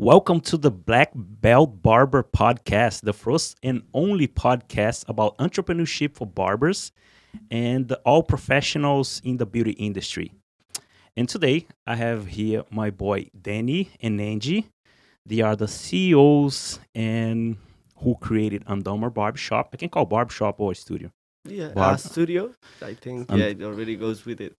Welcome to the Black Belt Barber podcast, the first and only podcast about entrepreneurship for barbers and all professionals in the beauty industry. And today I have here my boy Danny and Angie. They are the CEOs and who created Andama Barbershop. I can call barbershop or studio. Yeah, Barb studio. I think and it already goes with it.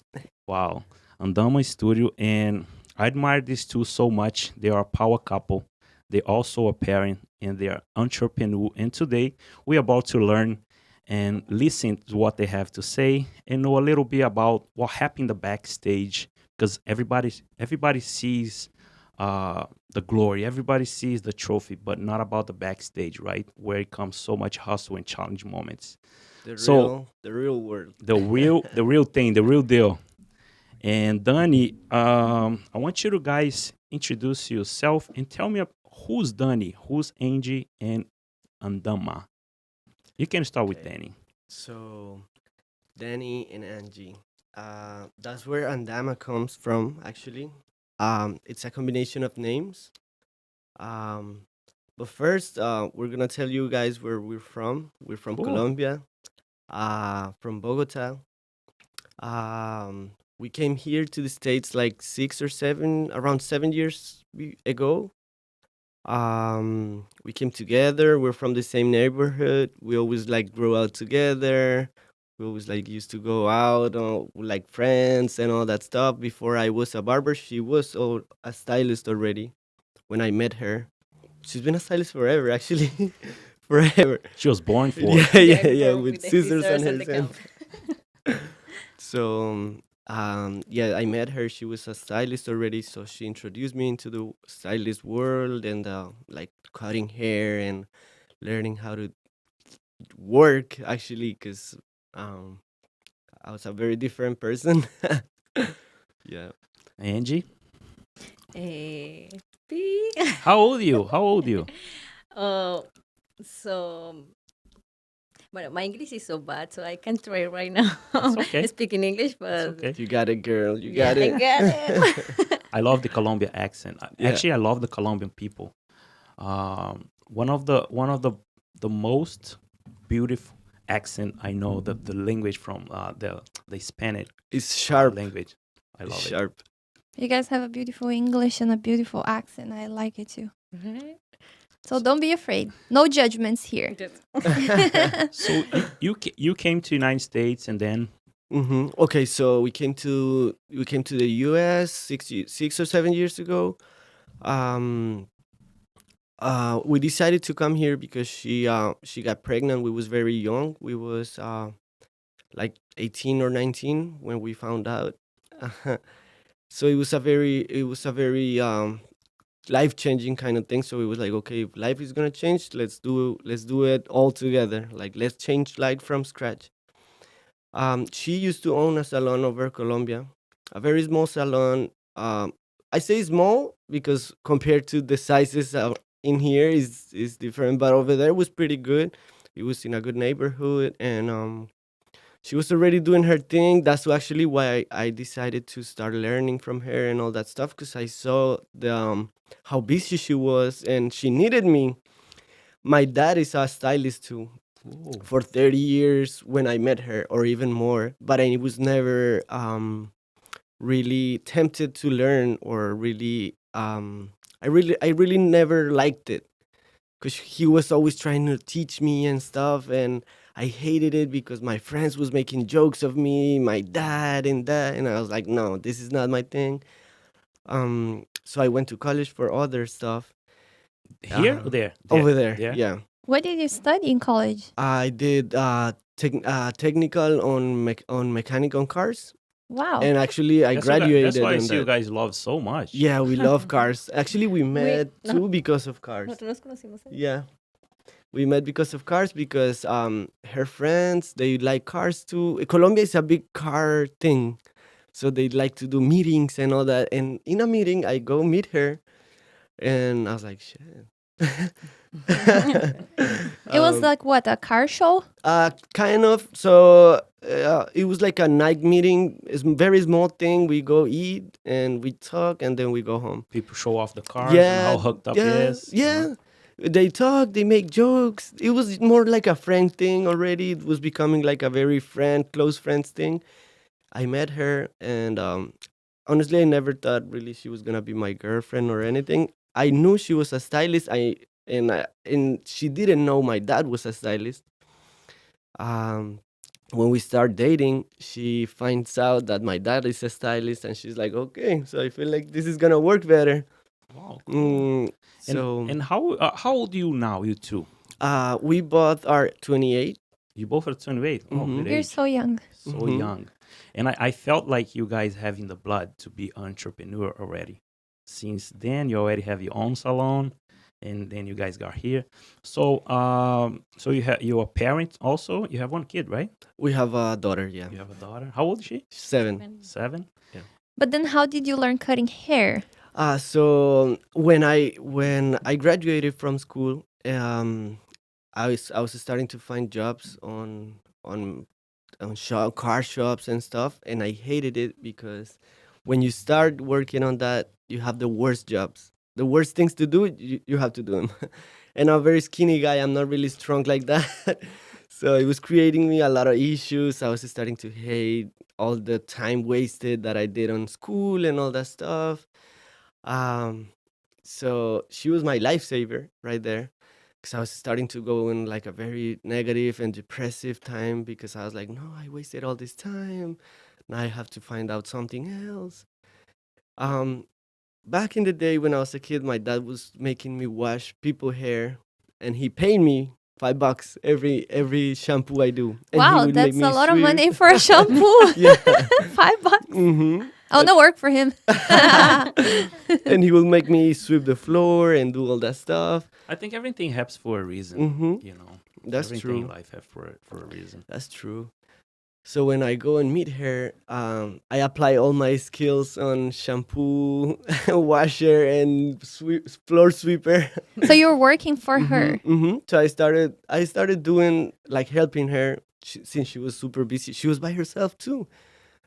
wow, Andama Studio, and I admire these two so much. They are a power couple. They also a parent and they are entrepreneur. And today we're about to learn and listen to what they have to say and know a little bit about what happened in the backstage because everybody sees the glory, everybody sees the trophy, but not about the backstage, right? Where it comes so much hustle and challenge moments. The So real world. the real thing, the real deal. And Danny, I want you to guys introduce yourself and tell me who's Danny, who's Angie, and Andama. You can start with Okay. Danny. So, Danny and Angie. That's where Andama comes from, actually. It's a combination of names. Um, but first, we're gonna tell you guys where we're from. We're from Cool. Colombia. From Bogota. We came here to the States like around 7 years ago. We came together. We're from the same neighborhood. We always like grow out together. We always like used to go out like friends and all that stuff. Before I was a barber, she was a stylist already when I met her. She's been a stylist forever, actually. Forever. She was born for Yeah, it. yeah, yeah, with scissors on her hands. So, yeah, I met her. She was a stylist already, so she introduced me into the stylist world and like cutting hair and learning how to work actually, because um, I was a very different person. Yeah, Angie. Eh, P. How old are you? How old are you? Oh, so, well, my English is so bad, so I can't try right now It's okay. speaking English, It's but okay. you got it, girl. You yeah, got I it. got it. I love the Colombian accent. Yeah. Actually, I love the Colombian people. One of the most beautiful accent I know, the language from the Hispanic It's sharp. language. I It's love it. sharp. You guys have a beautiful English and a beautiful accent. I like it too. Right? So don't be afraid. No judgments here. So you came to United States and then Okay, so we came to the U.S. 6 or 7 years ago. Um, we decided to come here because she got pregnant. We was very young. We was like 18 or 19 when we found out. So it was a very life changing kind of thing. So it was like, okay, if life is gonna change, let's do it all together. Like, let's change life from scratch. She used to own a salon over Colombia, a very small salon. I say small because compared to the sizes in here is different, but over there was pretty good. It was in a good neighborhood, and she was already doing her thing. That's actually why I decided to start learning from her and all that stuff, because I saw the how busy she was, and she needed me. My dad is a stylist too, ooh, for 30 years when I met her, or even more. But I was never really tempted to learn, or really, I really never liked it, because he was always trying to teach me and stuff, and I hated it because my friends was making jokes of me, my dad and that, and I was like, no, this is not my thing. So I went to college for other stuff. here Uh, or there? There, Over there, there. yeah. What did you study in college? I did technical on mechanical cars, Wow. and actually I That's graduated why I on see you that. guys love so much. Yeah, we love cars. Actually, we We, met no, too because of cars. nosotros nos conocimos ahí. Yeah, we met because of cars, because her friends, they like cars too. Colombia is a big car thing, so they like to do meetings and all that. And in a meeting, I go meet her, and I was like, shit. It was Um, like what, a car show? kind of. So it was like a night meeting. It's a very small thing. We go eat and we talk and then we go home. People show off the cars and Yeah, how hooked up yeah, is. yeah. They talk, they make jokes. It was more like a friend thing already. It was becoming like a very close friends thing. I met her, and honestly, I never thought really she was gonna be my girlfriend or anything. I knew she was a stylist. And she didn't know my dad was a stylist. Um, when we start dating, she finds out that my dad is a stylist, and she's like, "Okay, so I feel like this is gonna work better." Wow, cool. Mm, And so and how old are you now, you two? we both are 28. You both are 28. Oh, Mhm. good You're age. so young. So Mhm. young. And I felt like you guys having the blood to be entrepreneur already. Since then, you already have your own salon, and then you guys got here. So you're a parent also. You have one kid, right? We have a daughter, yeah, You have a daughter. How old is she? 7. 7. But then how did you learn cutting hair? So when I graduated from school, I was starting to find jobs on car shops and stuff, and I hated it because when you start working on that, you have the worst jobs, the worst things to do. You have to do them, and I'm a very skinny guy. I'm not really strong like that, so it was creating me a lot of issues. I was starting to hate all the time wasted that I did on school and all that stuff. Um, so she was my lifesaver right there, because I was starting to go in like a very negative and depressive time, because I was like, no, I wasted all this time. Now I have to find out something else. Um, Back in the day when I was a kid, my dad was making me wash people hair, and he paid me $5 every shampoo I do, and he Wow, would make that's me a lot of sweep. money for a shampoo. Yeah. $5. Mm-hmm. I want to work for him. And he will make me sweep the floor and do all that stuff. I think everything happens for a reason. Mm-hmm. You know, That's everything in true. life happens for a reason. That's true. So when I go and meet her, I apply all my skills on shampoo, washer, and floor sweeper. So you're working for her. So I started doing like helping her, since she was super busy. She was by herself too.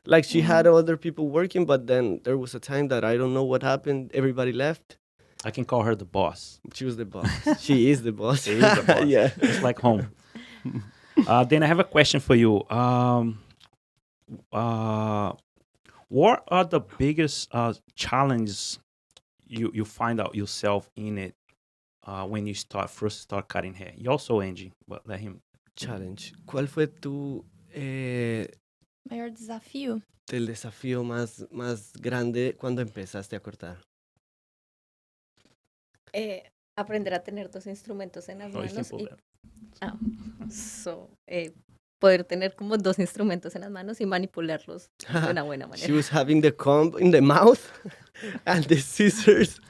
Like she had other people working, but then there was a time that I don't know what happened. Everybody left. I can call her the boss. She was the boss. She is the boss. She is the boss. Yeah. Just like home. Then I have a question for you. What are the biggest challenges you find out yourself in it when you first start cutting hair? You also Angie, but let him. Challenge. ¿Cuál fue Mayor desafío. el desafío más grande cuando empezaste a cortar? Aprender a tener dos instrumentos en las Very manos simple y there. poder tener como dos instrumentos en las manos y manipularlos de una buena She manera. was having the comb in the mouth and the scissors.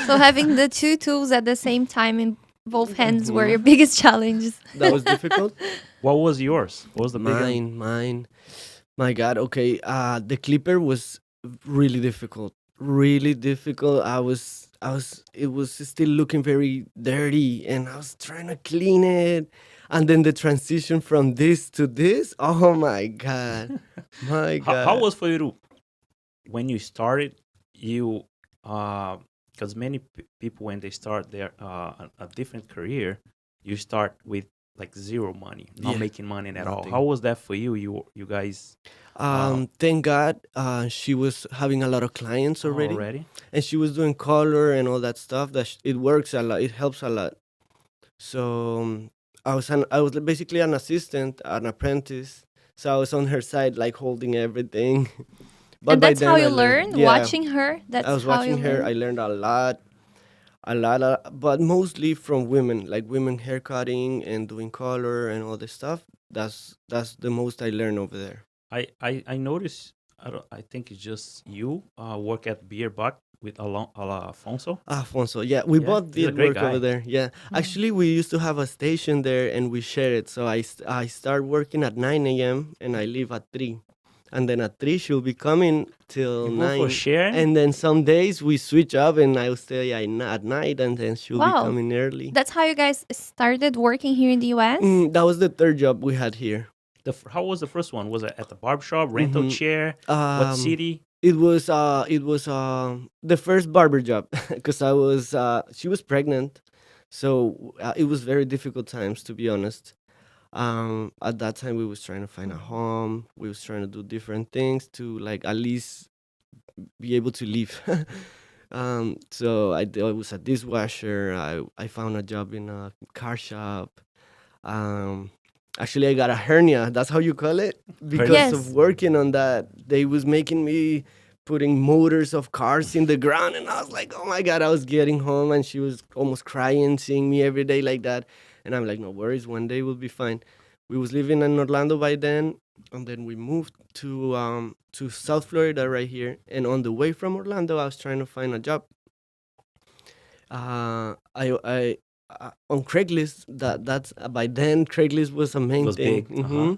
So having the two tools at the same time in both hands were your biggest challenges. That was difficult. What was yours? What was the biggest? Mine. My God. Okay. The clipper was really difficult. Really difficult. It was still looking very dirty, and I was trying to clean it. And then the transition from this to this. Oh my God. My God. How was for you when you started? You because many people when they start their a different career, you start with like zero money, not Yeah, making money at all. nothing. How was that for you? You guys Thank God, she was having a lot of clients already, already? and she was doing color and all that stuff. It works a lot. It helps a lot. So I was basically an assistant, an apprentice. So I was on her side, like holding everything. And by that's then how I you learned- learn, yeah, watching her. That's I was how you watching her. I learn. learned a lot, but mostly from women, like women hair cutting and doing color and all this stuff. That's the most I learned over there. I noticed. I think it's just you work at Beer Buck with Alfonso. Alfonso, yeah, we Yeah, both he's a did great work over guy. there. Yeah, actually, we used to have a station there, and we share it. So I start working at 9 a.m. and I leave at 3. and then at 3 she'll be coming till You go for 9. sharing? And then some days we switch up, and I'll stay at night, and then she'll be Wow. coming early. That's how you guys started working here in the US? That was the third job we had here. How was the first one? Was it at the barber shop, rental Mhm. chair? What Um, city? It was the first barber job because she was pregnant, so it was very difficult times, to be honest. At that time, we was trying to find a home. We was trying to do different things to like at least be able to live. So I was a dishwasher. I found a job in a car shop. Um, Actually, I got a hernia. That's how you call it, because Yes. of working on that. They was making me putting motors of cars in the ground, and I was like, oh my god! I was getting home, and she was almost crying, seeing me every day like that. And I'm like, no worries, one day we'll be fine. We was living in Orlando by then, and then we moved to South Florida right here. And on the way from Orlando, I was trying to find a job. I On Craigslist, that's by then Craigslist was a main Was thing. big, uh-huh.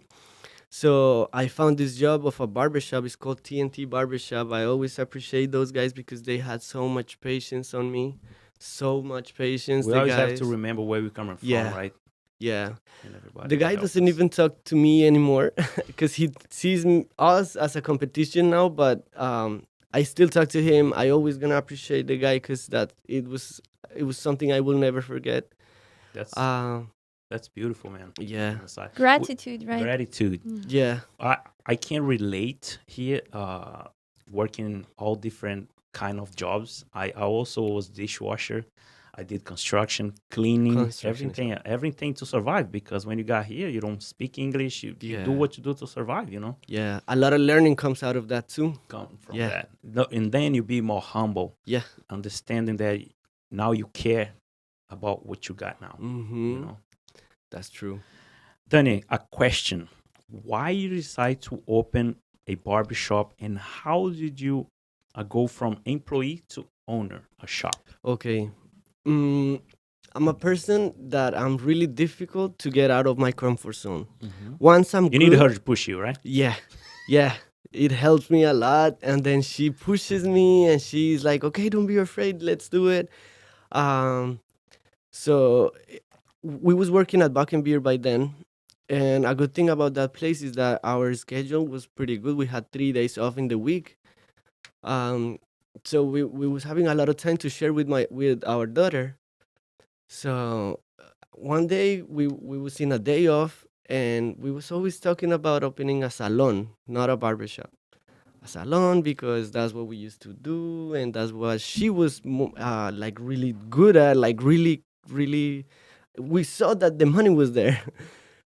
So I found this job of a barbershop. It's called TNT Barbershop. I always appreciate those guys because they had so much patience on me, so much patience. We The always have guys, to remember where we're coming from, Yeah. right? yeah. And everybody The will guy help doesn't us. even talk to me anymore because he sees us as a competition now. But I still talk to him. I always gonna appreciate the guy because it was something I will never forget. That's Uh, that's beautiful, man. yeah, On the side. Gratitude, right? Gratitude. yeah. I can relate here. Working all different kind of jobs. I also was dishwasher. I did construction, cleaning, Construction is everything to survive. Because when you got here, you don't speak English. You do Yeah. what you do to survive. You know, Yeah, a lot of learning comes out of that too. come from Yeah. that. No, and then you be more humble, Yeah. understanding that now you care about what you got now. Mm-hmm. You know, That's true. Danny, a question: why you decide to open a barbershop, and how did you go from employee to owner a shop? Okay. I'm a person that I'm really difficult to get out of my comfort zone. Once I'm You need good, her to push you, right? yeah, yeah, it helps me a lot. And then she pushes me, and she's like, "Okay, don't be afraid. Let's do it." Um, so we was working at Buck and Beer by then, and a good thing about that place is that our schedule was pretty good. We had 3 days off in the week. Um, so we was having a lot of time to share with our daughter. So one day we was in a day off, and we was always talking about opening a salon, not a barbershop. A salon, because that's what we used to do, and that's what she was like really good at, like really, really. We saw that the money was there.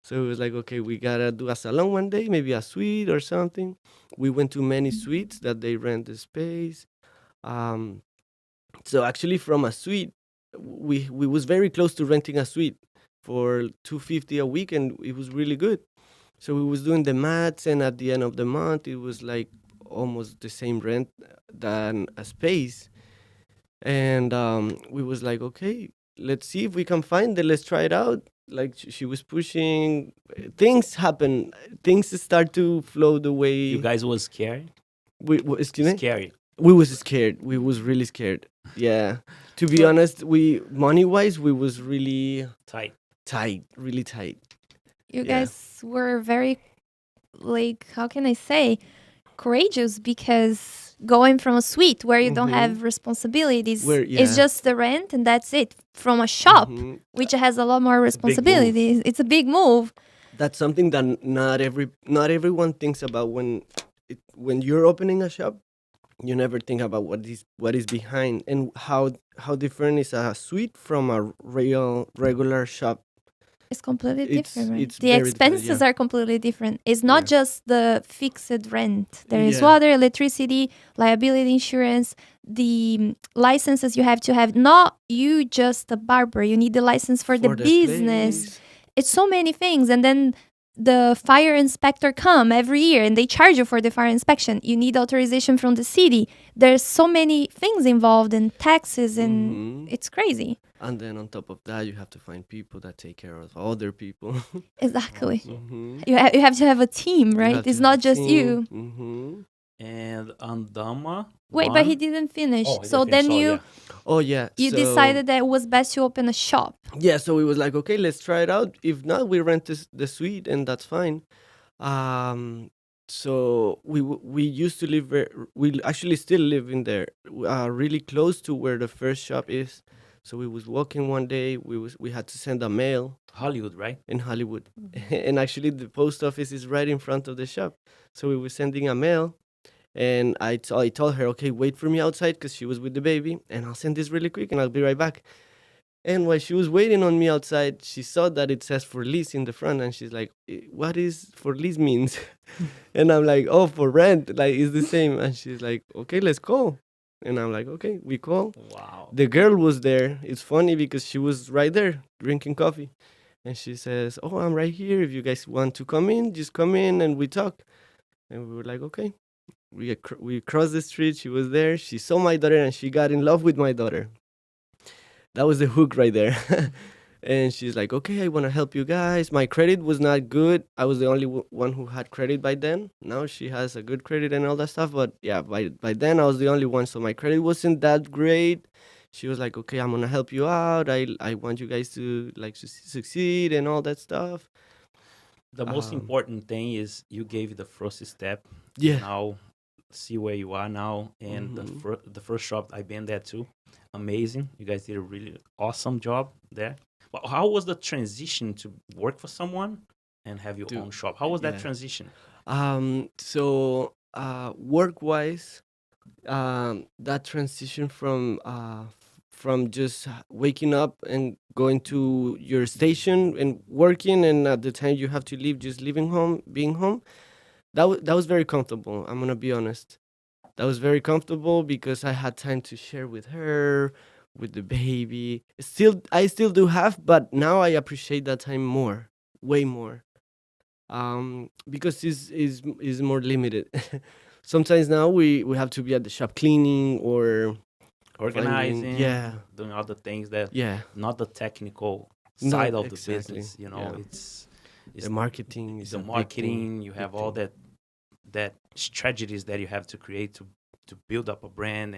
So it was like, okay, we gotta do a salon one day, maybe a suite or something. We went to many suites that they rent the space. Um, so actually, from a suite, we was very close to renting a suite for 250 a week, and it was really good. So we was doing the maths, and at the end of the month, it was like almost the same rent than a space. And we was like, okay, let's see if we can find it. Let's try it out. Like she was pushing, things happen. Things start to flow the way You guys was scared? excuse me? Scary. We was scared. We was really scared. Yeah. To be honest, we money wise, we was really Tight. tight, really tight. You Yeah. guys were very, like, how can I say, courageous, because going from a suite where you don't Mhm. have responsibilities, Where- it's yeah. just the rent and that's it, from a shop, Mhm. which has a lot more big move. responsibilities. It's a big move. That's something that not everyone thinks about when you're opening a shop. You never think about what is behind, and how different is a suite from a regular shop. It's completely It's- different, right? it's The very different, expenses yeah. are completely different. It's not Yeah. just the fixed rent. There is Yeah. water, electricity, liability insurance, the licenses you have to have. Not you just a barber. You need the license for the business. place. It's so many things. And then the fire inspector come every year and they charge you for the fire inspection. You need authorization from the city. There's so many things involved in taxes, and Hmm. it's crazy. And then on top of that, you have to find people that take care of other people. Exactly. Hmm. You have to have a team, You right? have to It's have a not just team. you. Hmm. And Andama Wait, but he one. didn't finish. Oh, he So didn't finish. then So you yeah, Oh yeah. you So decided that it was best to open a shop. yeah, so we was like, okay, let's try it out. If not, we rent the suite, and that's fine. Um, so we used to live we actually still live in there, really close to where the first shop is. So we was walking one day. We had to send a mail Hollywood, right? in Hollywood, and actually the post office is right in front of the shop. So we were sending a mail, and I told her, okay, wait for me outside because she was with the baby, and I'll send this really quick, and I'll be right back. And while she was waiting on me outside, she saw that it says for lease in the front, and she's like, "What is for lease means?" And I'm like, "Oh, for rent, like it's the same." And she's like, "Okay, let's call." And I'm like, "Okay, we call." Wow. The girl was there. It's funny because she was right there drinking coffee, and she says, "Oh, I'm right here. If you guys want to come in, just come in and we talk." And we were like, "Okay." We crossed the street. She was there. She saw my daughter, and she got in love with my daughter. That was the hook right there. And she's like, okay, I want to help you guys. My credit was not good. I was the only one who had credit by then. Now she has a good credit and all that stuff. But yeah, by then I was the only one. So my credit wasn't that great. She was like, okay, I'm going to help you out. I want you guys to like succeed and all that stuff. The most Um, important thing is you gave the first step. yeah. Now see where you are now, and Mhm. the first shop I've been there too. Amazing. You guys did a really awesome job there. But how was the transition to work for someone and have your Dude, own shop? How was that yeah. transition? So work wise, that transition from just waking up and going to your station and working, and at the time you have to leave, just leaving home, being home. That was very comfortable. I'm gonna be honest. That was very comfortable because I had time to share with her, with the baby. Still, I still do have, but now I appreciate that time more, way more, because is more limited. Sometimes now we have to be at the shop cleaning or finding, Organizing, yeah, doing other things that yeah, not the technical not side of the exactly, business. You know, yeah. it's The marketing is the a big thing, marketing. You big have all thing. that strategies that you have to create to build up a brand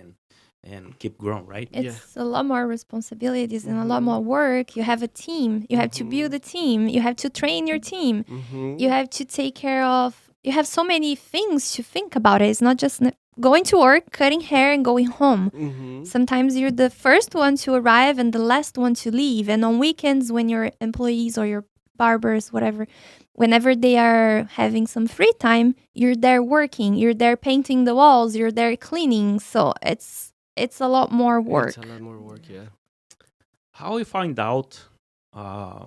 and keep growing, right? Yeah. It's a lot more responsibilities and a lot Mhm. more work. You have a team. You have to build Mhm. a team. You have to train your team. You Mhm. have to take care of. You have so many things to think about. It's not just going to work, cutting hair, and going home. Mhm. Sometimes you're the first one to arrive and the last one to leave. And on weekends, when your employees or your barbers, whatever, whenever they are having some free time, you're there working, you're there painting the walls, you're there cleaning. So it's a lot more It's a work. lot more work, yeah. How you find out uh,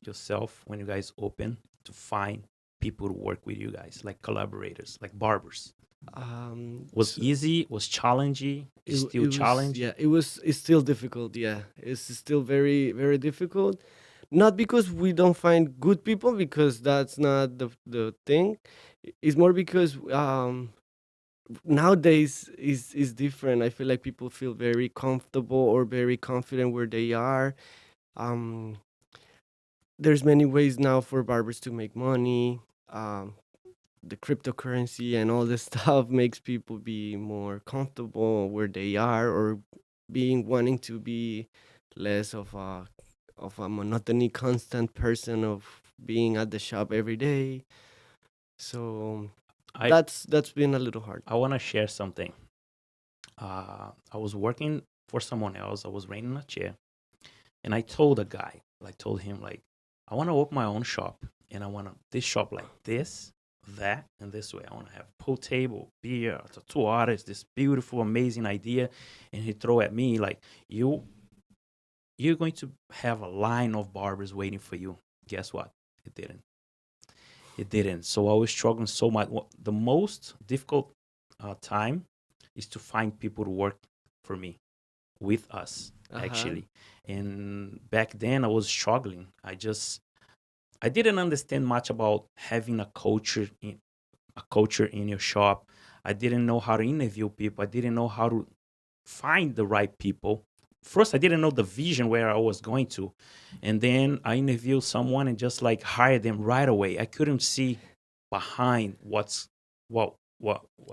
yourself when you guys open to find people to work with you guys, like collaborators, like barbers? Was So easy? Was challenging? Is still it was, challenge? yeah, it's still difficult, yeah. It's still very very difficult. Not because we don't find good people, because that's not the thing. It's more because nowadays is different. I feel like people feel very comfortable or very confident where they are. Um there's many ways now for barbers to make money. The cryptocurrency and all this stuff makes people be more comfortable where they are, or being wanting to be less of a monotony constant person of being at the shop every day. So I that's been a little hard. I want to share something. I was working for someone else. I was renting a chair, and I told a guy, I told him like, I want to open my own shop, and I want this shop like this, that, and this way. I want to have pool table, beer, two artists, this beautiful, amazing idea, and he throw at me like, you're going to have a line of barbers waiting for you. Guess what? It didn't. It didn't. So I was struggling so much. The most difficult time is to find people to work for me, with us, Uh-huh. actually. And back then I was struggling. I I didn't understand much about having a culture in your shop. I didn't know how to interview people. I didn't know how to find the right people. First, I didn't know the vision where I was going to, and then I interviewed someone and just like hired them right away. I couldn't see behind what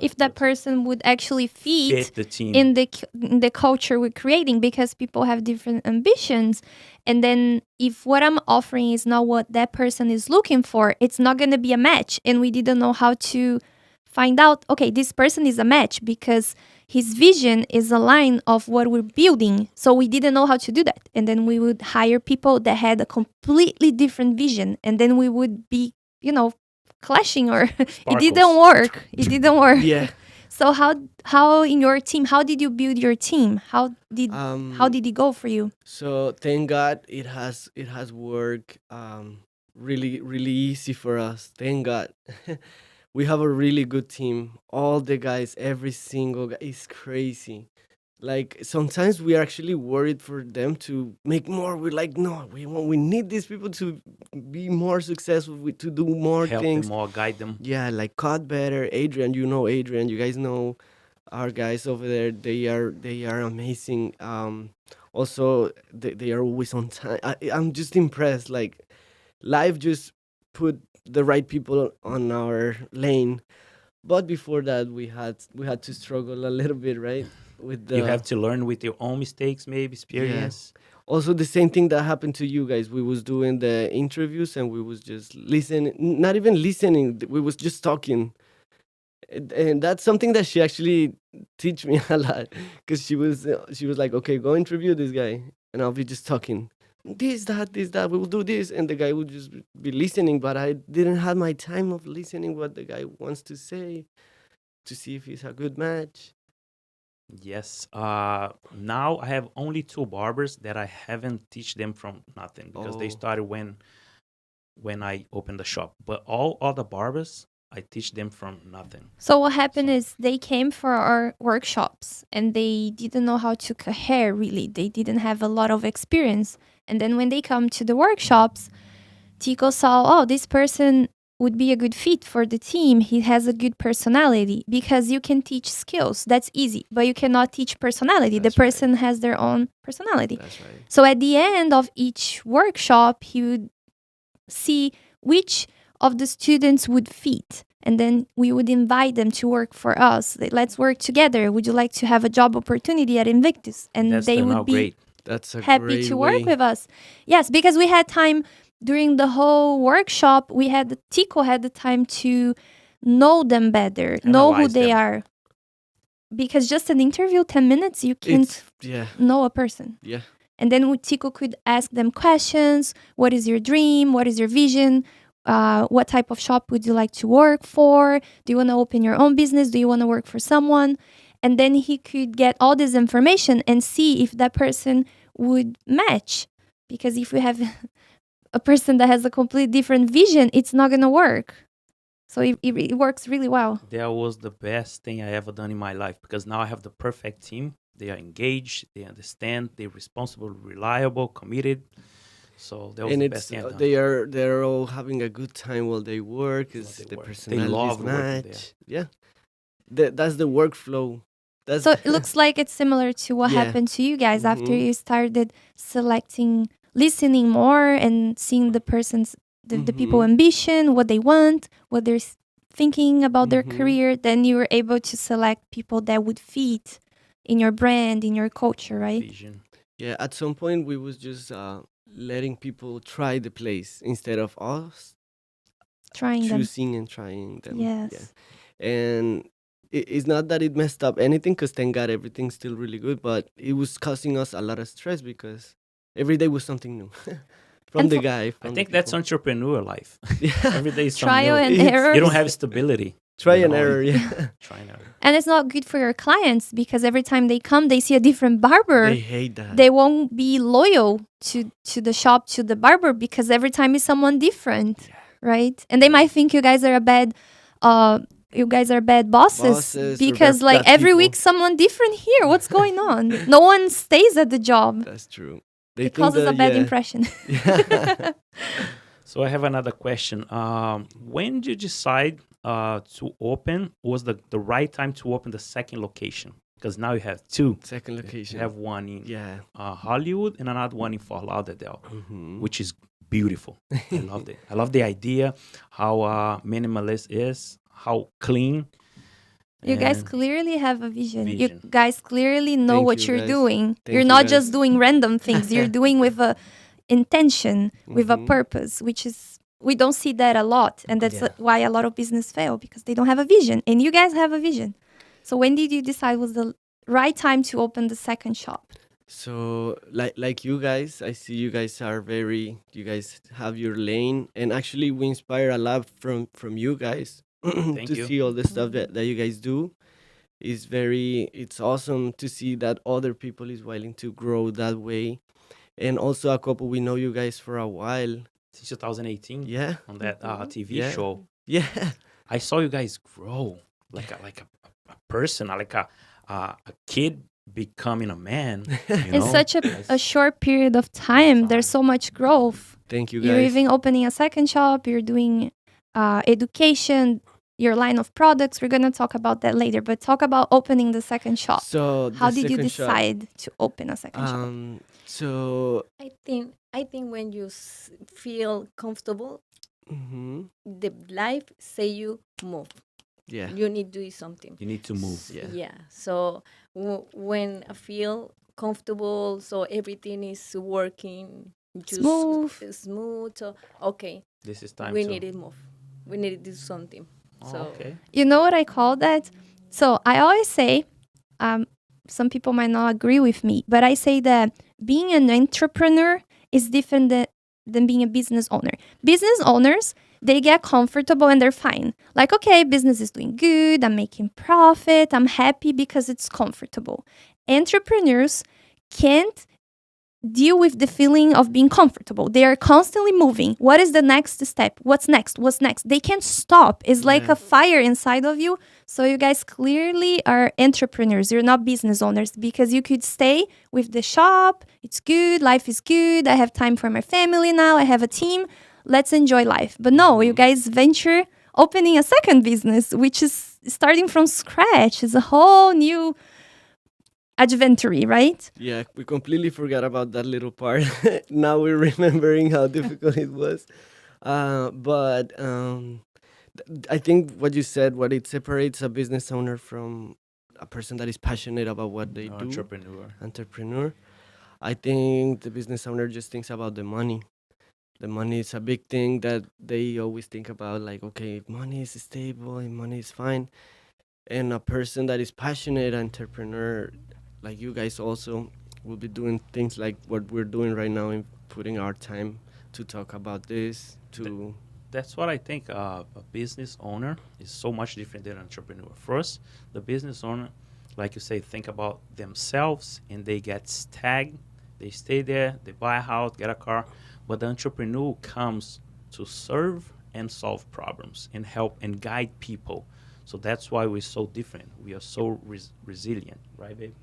If that person would actually fit fit the team. in the culture we're creating, because people have different ambitions, and then if what I'm offering is not what that person is looking for, it's not going to be a match. And we didn't know how to find out, okay, this person is a match because his vision is a line of what we're building. So we didn't know how to do that, and then we would hire people that had a completely different vision, and then we would be, clashing, or it didn't work. It didn't work. Yeah. So how in your team, how did you build your team? How did it go for you? So thank God it has worked really really easy for us. Thank God. We have a really good team. All the guys, every single guy is crazy. Like sometimes we are actually worried for them to make more. We're like, no, we need these people to be more successful, to do more Help things. them or guide them. Yeah, like cut better. Adrian, Adrian. You guys know our guys over there. They are amazing. Also they are always on time. I'm just impressed. Like life just put the right people on our lane. But before that, we had to struggle a little bit, right? With You the have to learn with your own mistakes, maybe experience. also the same thing that happened to you guys. We was doing the interviews and we was just listening, not even listening. We was just talking, and that's something that she actually teach me a lot, because she was like, okay, go interview this guy, and I'll be just talking. This, that, we will do this, and the guy would just be listening, but I didn't have my time of listening what the guy wants to say to see if he's a good match. Yes. Now I have only two barbers that I haven't teach them from nothing because they Oh. started when I opened the shop. But all other barbers, I teach them from nothing. So what happened So- is they came for our workshops and they didn't know how to cut hair really. They didn't have a lot of experience. And then when they come to the workshops, Tico saw, oh, this person would be a good fit for the team. He has a good personality, because you can teach skills. That's easy, but you cannot teach personality. That's the right. person has their own personality. That's right. So at the end of each workshop, he would see which of the students would fit. And then we would invite them to work for us. Let's work together. Would you like to have a job opportunity at Invictus? And That's they turned would out be great. That's a happy great to work way. with us. Yes, because we had time during the whole workshop. Tico had the time to know them better, know who Analyze they them. are. Because just an interview, 10 minutes, you can't Yeah. know a person. Yeah. And then Tico could ask them questions. What is your dream? What is your vision? What type of shop would you like to work for? Do you want to open your own business? Do you want to work for someone? And then he could get all this information and see if that person would match. Because if we have a person that has a completely different vision, it's not going to work. So it works really well. That was the best thing I ever done in my life because now I have the perfect team. They are engaged, they understand, they're responsible, reliable, committed. So that was And the it's best thing I've done. they're all having a good time while they work. Because they the work. They personalities love working there. match. Yeah. That's the workflow. That's So it looks like it's similar to what Yeah. happened to you guys after Mhm. you started listening more and seeing the people Mhm. ambition, what they want, what they're thinking about their Mhm. career. Then you were able to select people that would fit in your brand, in your culture, right? Vision. Yeah, at some point we was just letting people try the place instead of us Trying them. choosing and trying them. Yeah. Yes. And it's not that it messed up anything, because thank God everything's still really good, but it was causing us a lot of stress because every day was something new from And the for- guy. I From the think that's people. entrepreneur life. Yeah. Every day is something Trial new. and It's- error. You don't have stability. Try you and know? error. Yeah. Try and error. And it's not good for your clients, because every time they come, they see a different barber. They hate that. They won't be loyal to the shop, to the barber, because every time is someone different, right? And they might think you guys are bad bosses, Bosses or because bad- like bad every people. week someone different here. What's going on? No one stays at the job. That's true. It causes a bad impression. Yeah. So I have another question. When did you decide to open? Was the right time to open the second location? Because now you have two. Second You location. have one in Yeah. Hollywood and another one in Fort Lauderdale, Hmm. which is beautiful. I loved it. I love the idea, how minimalist is, how clean. You guys And clearly have a vision. You vision. guys clearly know Thank what you, you're guys. doing. Thank You're you, not guys. just doing random things. You're doing with a intention, with a Mhm. purpose, which is we don't see that a lot, and that's Yeah. why a lot of business fail because they don't have a vision. And you guys have a vision. So when did you decide was the right time to open the second shop? So like you guys, I see you guys are very, you guys have your lane, and actually we inspire a lot from you guys Thank to you. see all the stuff that you guys do. It's awesome to see that other people is willing to grow that way. And also a couple, we know you guys for a while. Since 2018 Yeah. on that TV Yeah. show, Yeah. I saw you guys grow a person, like a kid becoming a man. You In know, such a Yes. short period of time, there's so much growth. Thank you You're guys. even opening a second shop. You're doing education, your line of products. We're gonna talk about that later. But talk about opening the second shop. So How the did you second shop, decide to open a second shop? so I think when you feel comfortable, mhm, the life say you move. yeah. You need to do something. You need to move. Yeah. Yeah. So when I feel comfortable, so everything is working just smooth. So okay, This is time we to. need to move. We need to do something. Oh, So okay. You know what I call that? So I always say, some people might not agree with me, but I say that being an entrepreneur is different than being a business owner. Business owners, they get comfortable and they're fine. Like, okay, business is doing good, I'm making profit, I'm happy because it's comfortable. Entrepreneurs can't deal with the feeling of being comfortable. They are constantly moving. What is the next step? What's next? What's next? They can't stop. It's like Yeah. a fire inside of you. So you guys clearly are entrepreneurs. You're not business owners because you could stay with the shop. It's good. Life is good. I have time for my family now. I have a team. Let's enjoy life. But no, you guys venture opening a second business, which is starting from scratch. It's a whole new adventure, right? Yeah, we completely forgot about that little part. Now we're remembering how difficult it was. But I think what you said, what it separates a business owner from a person that is passionate about what they do, Entrepreneur. entrepreneur. I think the business owner just thinks about the money. The money is a big thing that they always think about, like, okay, if money is stable and money is fine. And a person that is passionate entrepreneur, like you guys also, will be doing things like what we're doing right now and putting our time to talk about this, to That's what I think. A business owner is so much different than an entrepreneur. First, the business owner, like you say, think about themselves and they get stagnant. They stay there, they buy a house, get a car. But the entrepreneur comes to serve and solve problems and help and guide people. So that's why we're so different. We are so resilient, right, babe?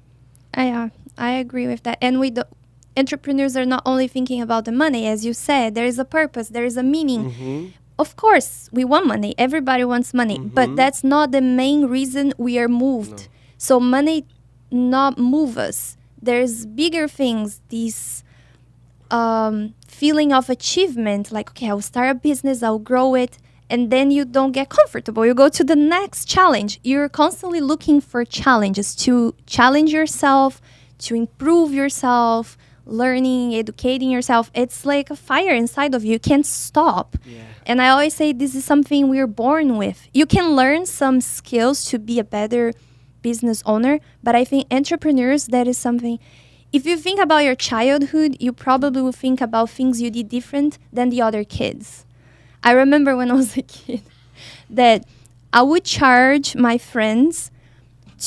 I agree with that. And entrepreneurs are not only thinking about the money, as you said, there is a purpose, there is a meaning. Mhm. Of course, we want money. Everybody wants money, but Mhm. that's not the main reason we are moved. No. So money not move us. There's bigger things. These feeling of achievement, like okay, I'll start a business, I'll grow it, and then you don't get comfortable. You go to the next challenge. You're constantly looking for challenges to challenge yourself, to improve yourself, learning, educating yourself. It's like a fire inside of you. You can't stop. Yeah. And I always say this is something we're born with. You can learn some skills to be a better business owner, but I think entrepreneurs, that is something. If you think about your childhood, you probably will think about things you did different than the other kids. I remember when I was a kid that I would charge my friends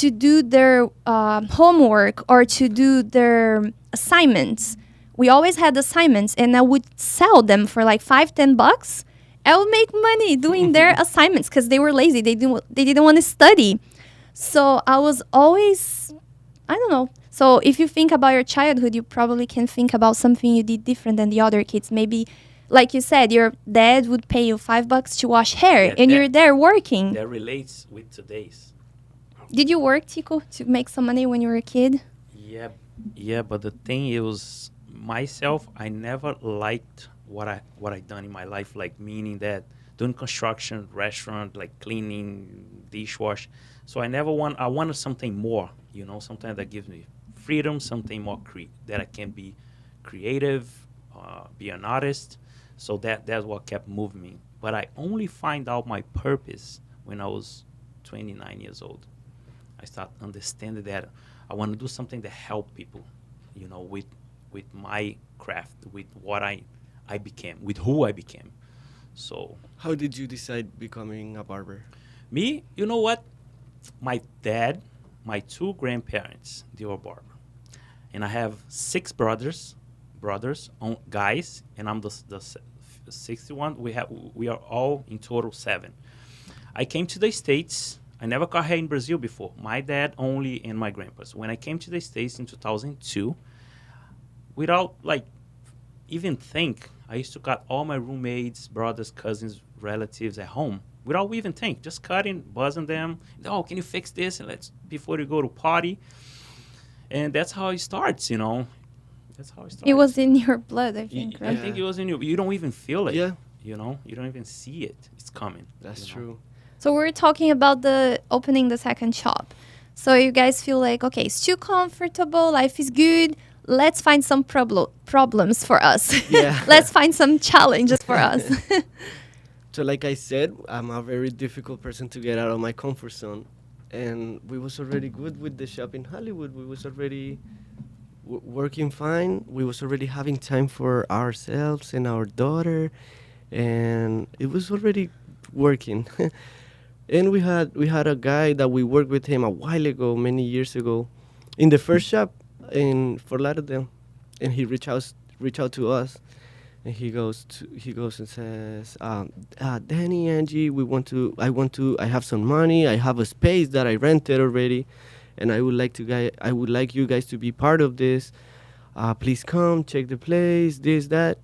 to do their homework or to do their assignments. We always had assignments, and I would sell them for like $5-10. I would make money doing their assignments because they were lazy. They didn't want to study. So I was always, I don't know. So if you think about your childhood, you probably can think about something you did different than the other kids. Maybe like you said, your dad would pay you $5 to wash hair, Yeah, and that- you're there working. That relates with today's. Did you work, Tico, to make some money when you were a kid? Yeah, yeah, but the thing is, myself, I never liked what I done in my life. Like meaning that doing construction, restaurant, like cleaning, dishwash. So I wanted something more. Something that gives me freedom, something more that I can be creative, be an artist. So that's what kept moving me. But I only find out my purpose when I was 29 years old. I start understanding that I want to do something that help people, with my craft, with what I became, with who I became. So How did you decide becoming a barber? me, you know what? My dad, my two grandparents, they were barber, and I have six guys, and I'm the 61. We are all in total seven. I came to the States. I never got hair in Brazil before. My dad only and my grandpas. When I came to the States in 2002, without even think, I used to cut all my roommates, brothers, cousins, relatives at home. Without even think, just cutting, buzzing them. Oh, can you fix this? And before you go to party. And that's how it starts, That's how it starts. It was in your blood, I think, I right? think it was in you. You don't even feel it. Yeah, You don't even see it. It's coming. that's you know? true. So we're talking about the opening the second shop. So you guys feel like, okay, it's too comfortable, life is good. Let's find some problems for us. Yeah. Let's find some challenges for us. So like I said, I'm a very difficult person to get out of my comfort zone. And we was already good with the shop in Hollywood. We was already working fine. We was already having time for ourselves and our daughter. And it was already working. And we had a guy that we worked with him a while ago, many years ago, in the first shop in Fort Lauderdale. And he reached out to us. And he goes and says, Danny, Angie, I have some money. I have a space that I rented already, and I would like you guys to be part of this. Please come, check the place, this, that.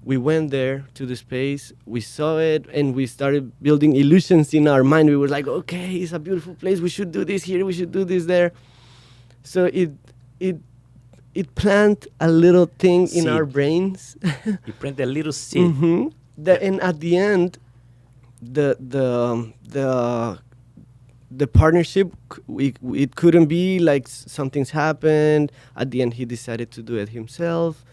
We went there to the space, we saw it, and we started building illusions in our mind. We were like, okay, it's a beautiful place. We should do this here. We should do this there. So it planted a little thing in our Seed. brains. You plant a little seed. Mm-hmm. And at the end, the partnership, it couldn't be like something's happened. At the end, he decided to do it himself.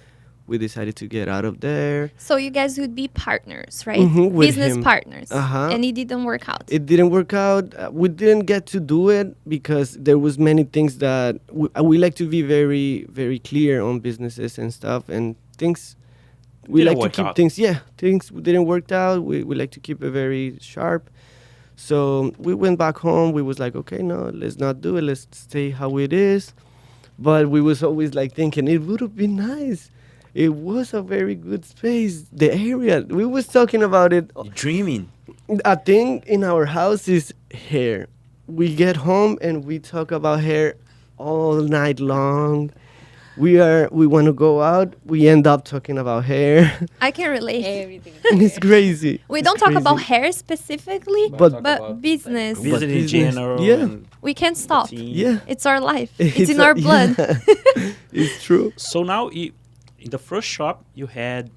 We decided to get out of there. So you guys would be partners, right? Mhm, with Business him. partners. Uh-huh. And it didn't work out. It didn't work out. We didn't get to do it because there was many things that we like to be very, very clear on businesses and stuff, and things. We Didn't like to work keep out. things didn't work out. We like to keep it very sharp. So we went back home. We was like, okay, no, let's not do it. Let's stay how it is. But we was always like thinking it would have been nice. It was a very good space. The area, we was talking about it. You're dreaming. A thing in our house is hair. We get home and we talk about hair all night long. We want to go out. We end up talking about hair. I can relate. Everything. And it's crazy. We It's don't talk about crazy. hair specifically, But- but business. Business in business, general. yeah. and We can't stop. team. Yeah. It's our life. It's in a- our blood. yeah. It's true. So now, in the first shop, you had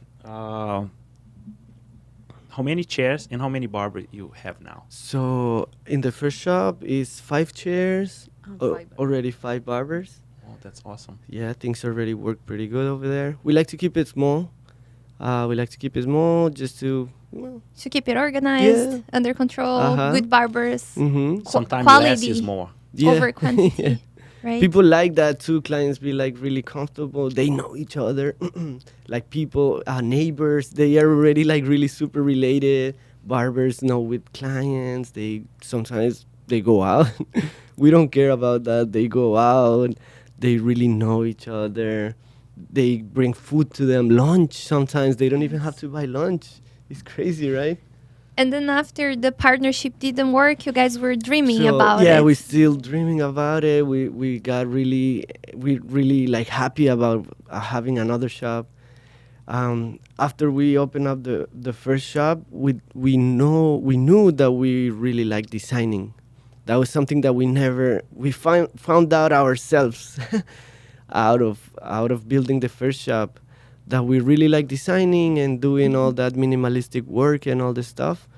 how many chairs and how many barbers you have now? So in the first shop is 5 chairs, already 5 barbers. Oh, that's awesome. Yeah, things already work pretty good over there. We like to keep it small. Just to, To keep it organized, Yeah. under control, Uh-huh. good barbers, mm-hmm. Sometimes less quality. is more. over quantity, right? People like that too. Clients be like really comfortable. They know each other. Like people, neighbors, they are already like really super related. Barbers know with clients. Sometimes they go out. We don't care about that. They go out. They really know each other. They bring food to them. Lunch sometimes. They don't even have to buy lunch. It's crazy, right? And then after the partnership didn't work, you guys were dreaming about yeah, it. we're still dreaming about it. We really like happy about having another shop. After we opened up the first shop, we knew that we really like designing. That was something that we found out ourselves out of building the first shop, that we really like designing and doing all that minimalistic work and all this stuff.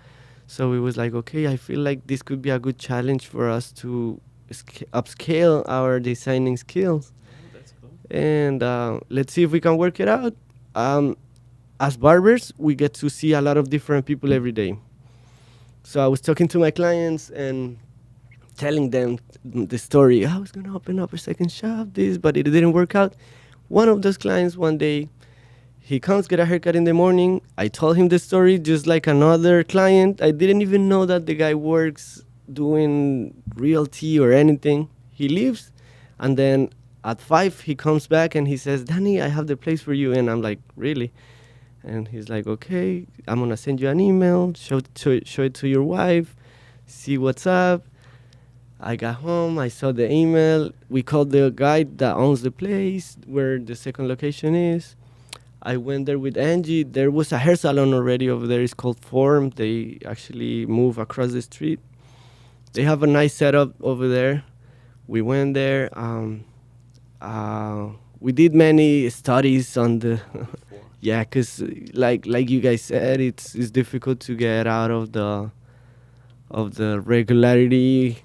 So it was like, okay, I feel like this could be a good challenge for us to upscale our designing skills. That's cool. And let's see if we can work it out. Um, as barbers, we get to see a lot of different people every day. So I was talking to my clients and telling them the story. I was going to open up a second shop, but it didn't work out. One of those clients one day, he comes, get a haircut in the morning. I told him the story just like another client. I didn't even know that the guy works doing realty or anything. He leaves, and then at 5, he comes back and he says, Danny, I have the place for you. And I'm like, really? And he's like, okay, I'm going to send you an email, show it to your wife, see what's up. I got home, I saw the email. We called the guy that owns the place where the second location is. I went there with Angie. There was a hair salon already over there. It's called Form. They actually move across the street. They have a nice setup over there. We went there. We did many studies on the yeah, because like you guys said, it's difficult to get out of the regularity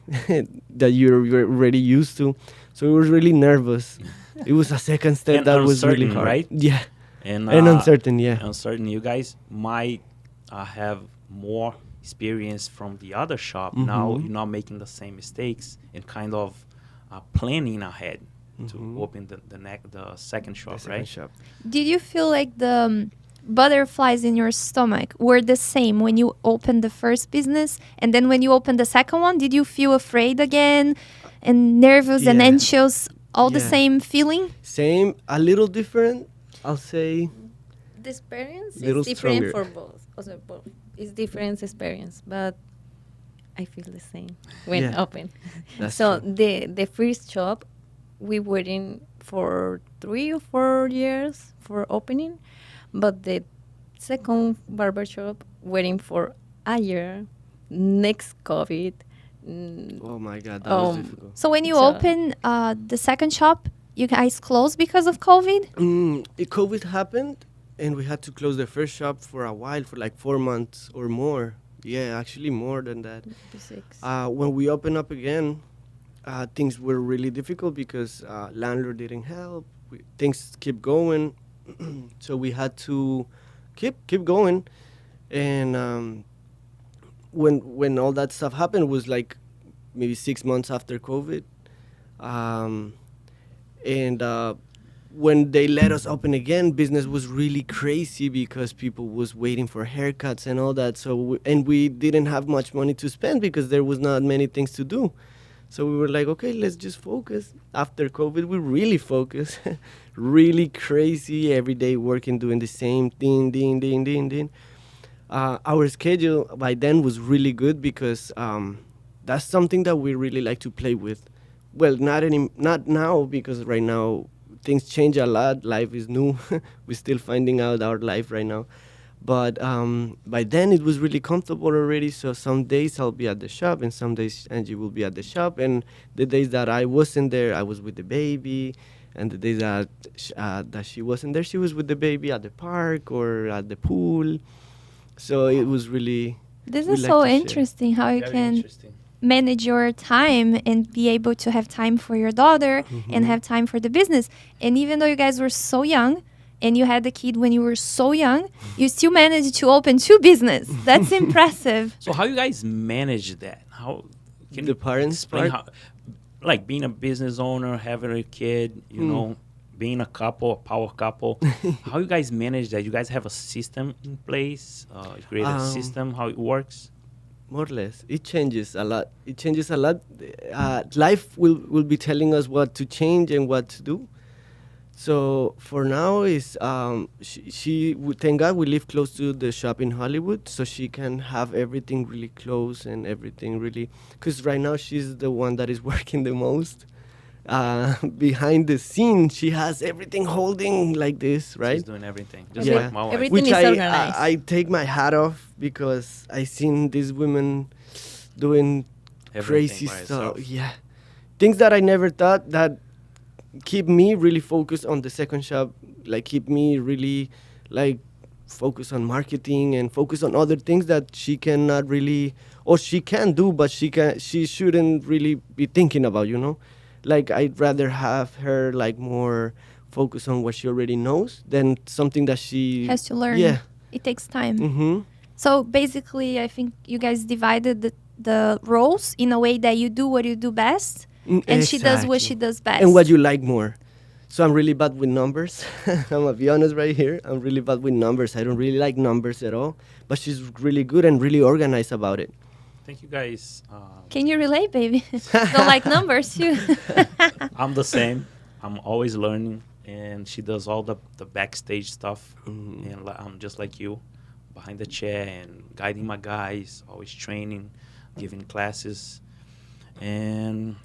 that you're already used to. So we were really nervous. It was a second step And that was really uncertain, hard. right? Yeah, And uncertain. Yeah. uncertain. You guys might have more experience from the other shop. Now Mhm. you're not making the same mistakes and kind of planning ahead to Mhm. open the second shop, The second right? shop. Did you feel like the butterflies in your stomach were the same when you opened the first business, and then when you opened the second one, did you feel afraid again and nervous and Yeah. anxious, all the Yeah. same feeling? Same, a little different. I'll say. The experience Little is different stronger. for both. Also, both. It's different experience, but I feel the same when Yeah. open. That's So true. the first shop, we waiting for 3 or 4 years for opening, but the second barber shop waiting for a year. Next COVID. Oh my God, that was Um, difficult. So when you So- open the second shop, you guys closed because of COVID? COVID happened, and we had to close the first shop for a while, for like 4 months or more. Yeah, actually more than that. Six. When we opened up again, things were really difficult because landlord didn't help. Things keep going, so we had to keep going. And when all that stuff happened was like maybe 6 months after COVID, and when they let us open again, business was really crazy because people was waiting for haircuts and all that. So and we didn't have much money to spend because there was not many things to do. So we were like, okay, let's just focus. After COVID, we really focused, really crazy, every day working, doing the same thing, ding. Our schedule by then was really good because that's something that we really like to play with. Well, not now, because right now things change a lot. Life is new. We're still finding out our life right now. But by then it was really comfortable already. So some days I'll be at the shop, and some days Angie will be at the shop. And the days that I wasn't there, I was with the baby. And the days that she wasn't there, she was with the baby at the park or at the pool. So it was really. This we is like so to share. interesting how you Very can interesting. manage your time and be able to have time for your daughter and Mhm. have time for the business. And even though you guys were so young and you had the kid when you were so young, you still managed to open 2 business. That's impressive. So how you guys manage that? How can The you parents explain part? how, like being a business owner, having a kid, you know, being a couple, a power couple. How you guys manage that? You guys have a system in place? You create a system, how it works? More or less, it changes a lot. Life will be telling us what to change and what to do. So for now, is thank God we live close to the shop in Hollywood, so she can have everything really close and everything really. Because right now she's the one that is working the most, behind the scene, she has everything holding like this, right? She's doing everything, just Yeah. like my wife. Everything Which is I organized. take my hat off because I seen these women doing Everything crazy by stuff. herself. Yeah, things that I never thought that keep me really focused on the second shop. Like keep me really like focus on marketing and focus on other things that she cannot really or she can do, but she shouldn't really be thinking about. You know, like I'd rather have her like more focus on what she already knows than something that she Has to learn. Yeah. It takes time. Mm-hmm. So basically, I think you guys divided the roles in a way that you do what you do best, and she does what she does best. And what you like more. So I'm really bad with numbers. I'm gonna be honest right here. I'm really bad with numbers. I don't really like numbers at all. But she's really good and really organized about it. Thank you guys. Can you relate, baby? Don't like numbers too. I'm the same. I'm always learning, and she does all the backstage stuff. And I'm just like you, behind the chair and guiding my guys, always training, giving classes. And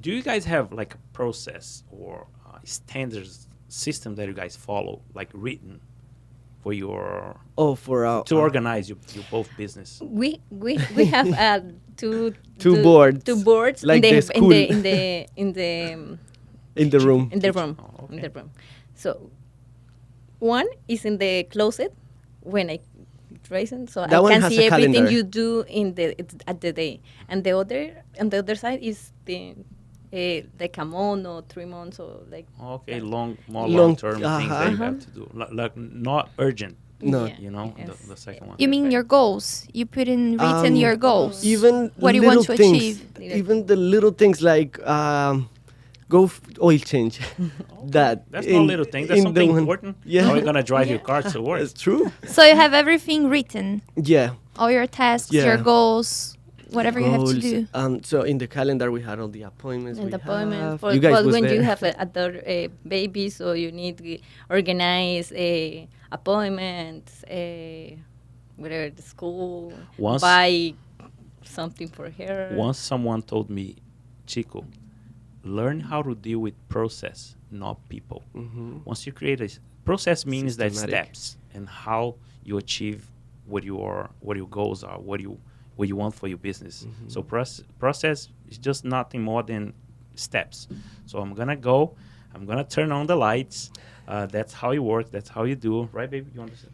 do you guys have like a process or standards system that you guys follow, like written for your Oh, for to organize your both business? We have two Two boards. two boards Like in the the school. in the room. in the room Oh, in okay. the room. So one is in the closet when I dressing, so That I one can has see a everything calendar. you do at the day, and the other side is like a month or 3 months or like Okay, that. more Long- long-term things that you uh-huh. have to do, like not urgent. No. Yeah. You know, Yes. the second one. You mean your goals? You put in written your goals. Even What do you want little to things, achieve? even the little things like oil change. That That's not a little thing. That's in the something one- important. Yeah. How are you gonna drive your car to work? That's true. So you have everything written, Yeah. all your tasks, your Yeah. goals, whatever you have to Goals. do. So in the calendar we had all the appointments. And we appointments have. for You guys but was when you there. have other baby, so you need to organize appointments, whatever the school, Once- buy something for her. Once someone told me, Chico, learn how to deal with process, not people. Once you create process means that Systematic. steps and how you achieve what your goals are, what you want for your business. So process is just nothing more than steps. So I'm gonna turn on the lights. That's how you work. That's how you do, right, baby? You understand?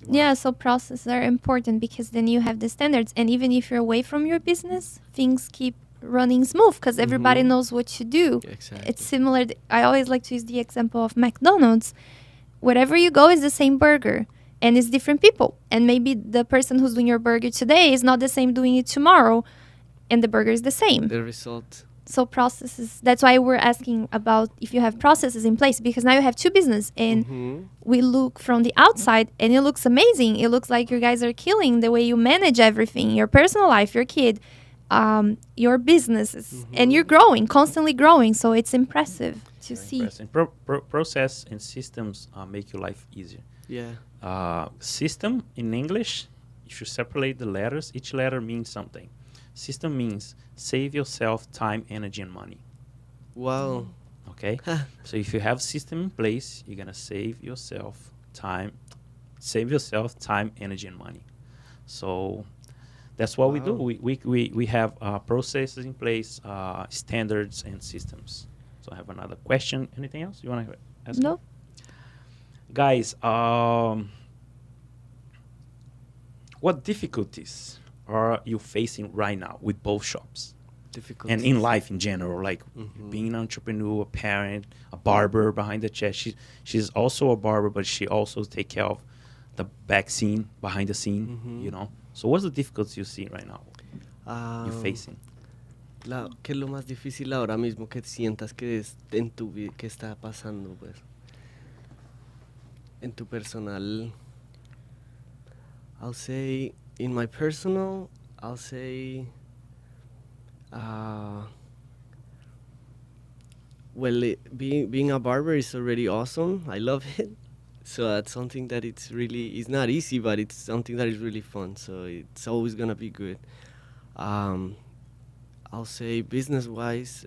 Yeah, so processes are important because then you have the standards. And even if you're away from your business, things keep running smooth because everybody knows what to do. Exactly. It's similar. I always like to use the example of McDonald's. Wherever you go is the same burger and it's different people. And maybe the person who's doing your burger today is not the same doing it tomorrow and the burger is the same. The result. So processes, that's why we're asking about if you have processes in place because now you have two business and we look from the outside and it looks amazing. It looks like you guys are killing the way you manage everything, your personal life, your kid, your businesses, and you're growing, constantly growing. So it's impressive to see. Impressive. Process and systems make your life easier. Yeah. System in English, if you separate the letters, each letter means something. System means save yourself time, energy, and money. Wow. Okay? So if you have system in place, you're gonna save yourself time, energy, and money. So that's what we do. Wow. We have processes in place, standards, and systems. So I have another question. Anything else you want to ask? No? Guys, what difficulties are you facing right now with both shops Difficult. and in life in general? Like being an entrepreneur, a parent, a barber behind the chair. She's also a barber, but she also take care of the back scene, behind the scene. You know. So what's the difficulties you see right now? You're facing. ¿Qué es lo más difícil ahora mismo que sientas que en tu vida que está pasando, pues? En tu personal. I'll say in my personal, I'll say being a barber is already awesome. I love it. So that's something that it's not easy, but it's something that is really fun. So it's always gonna be good. I'll say business-wise,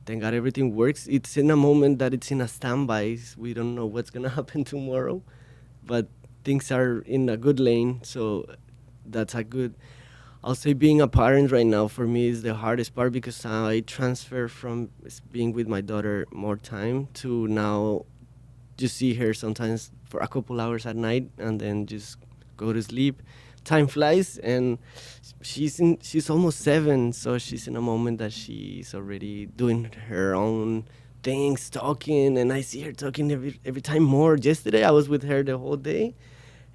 thank God everything works. It's in a moment that it's in a standby. We don't know what's gonna happen tomorrow, but things are in a good lane. So that's a good. I'll say being a parent right now for me is the hardest part because I transfer from being with my daughter more time to now just see her sometimes for a couple hours at night and then just go to sleep. Time flies, and she's almost 7, so she's in a moment that she's already doing her own things, talking, and I see her talking every time more. Yesterday I was with her the whole day,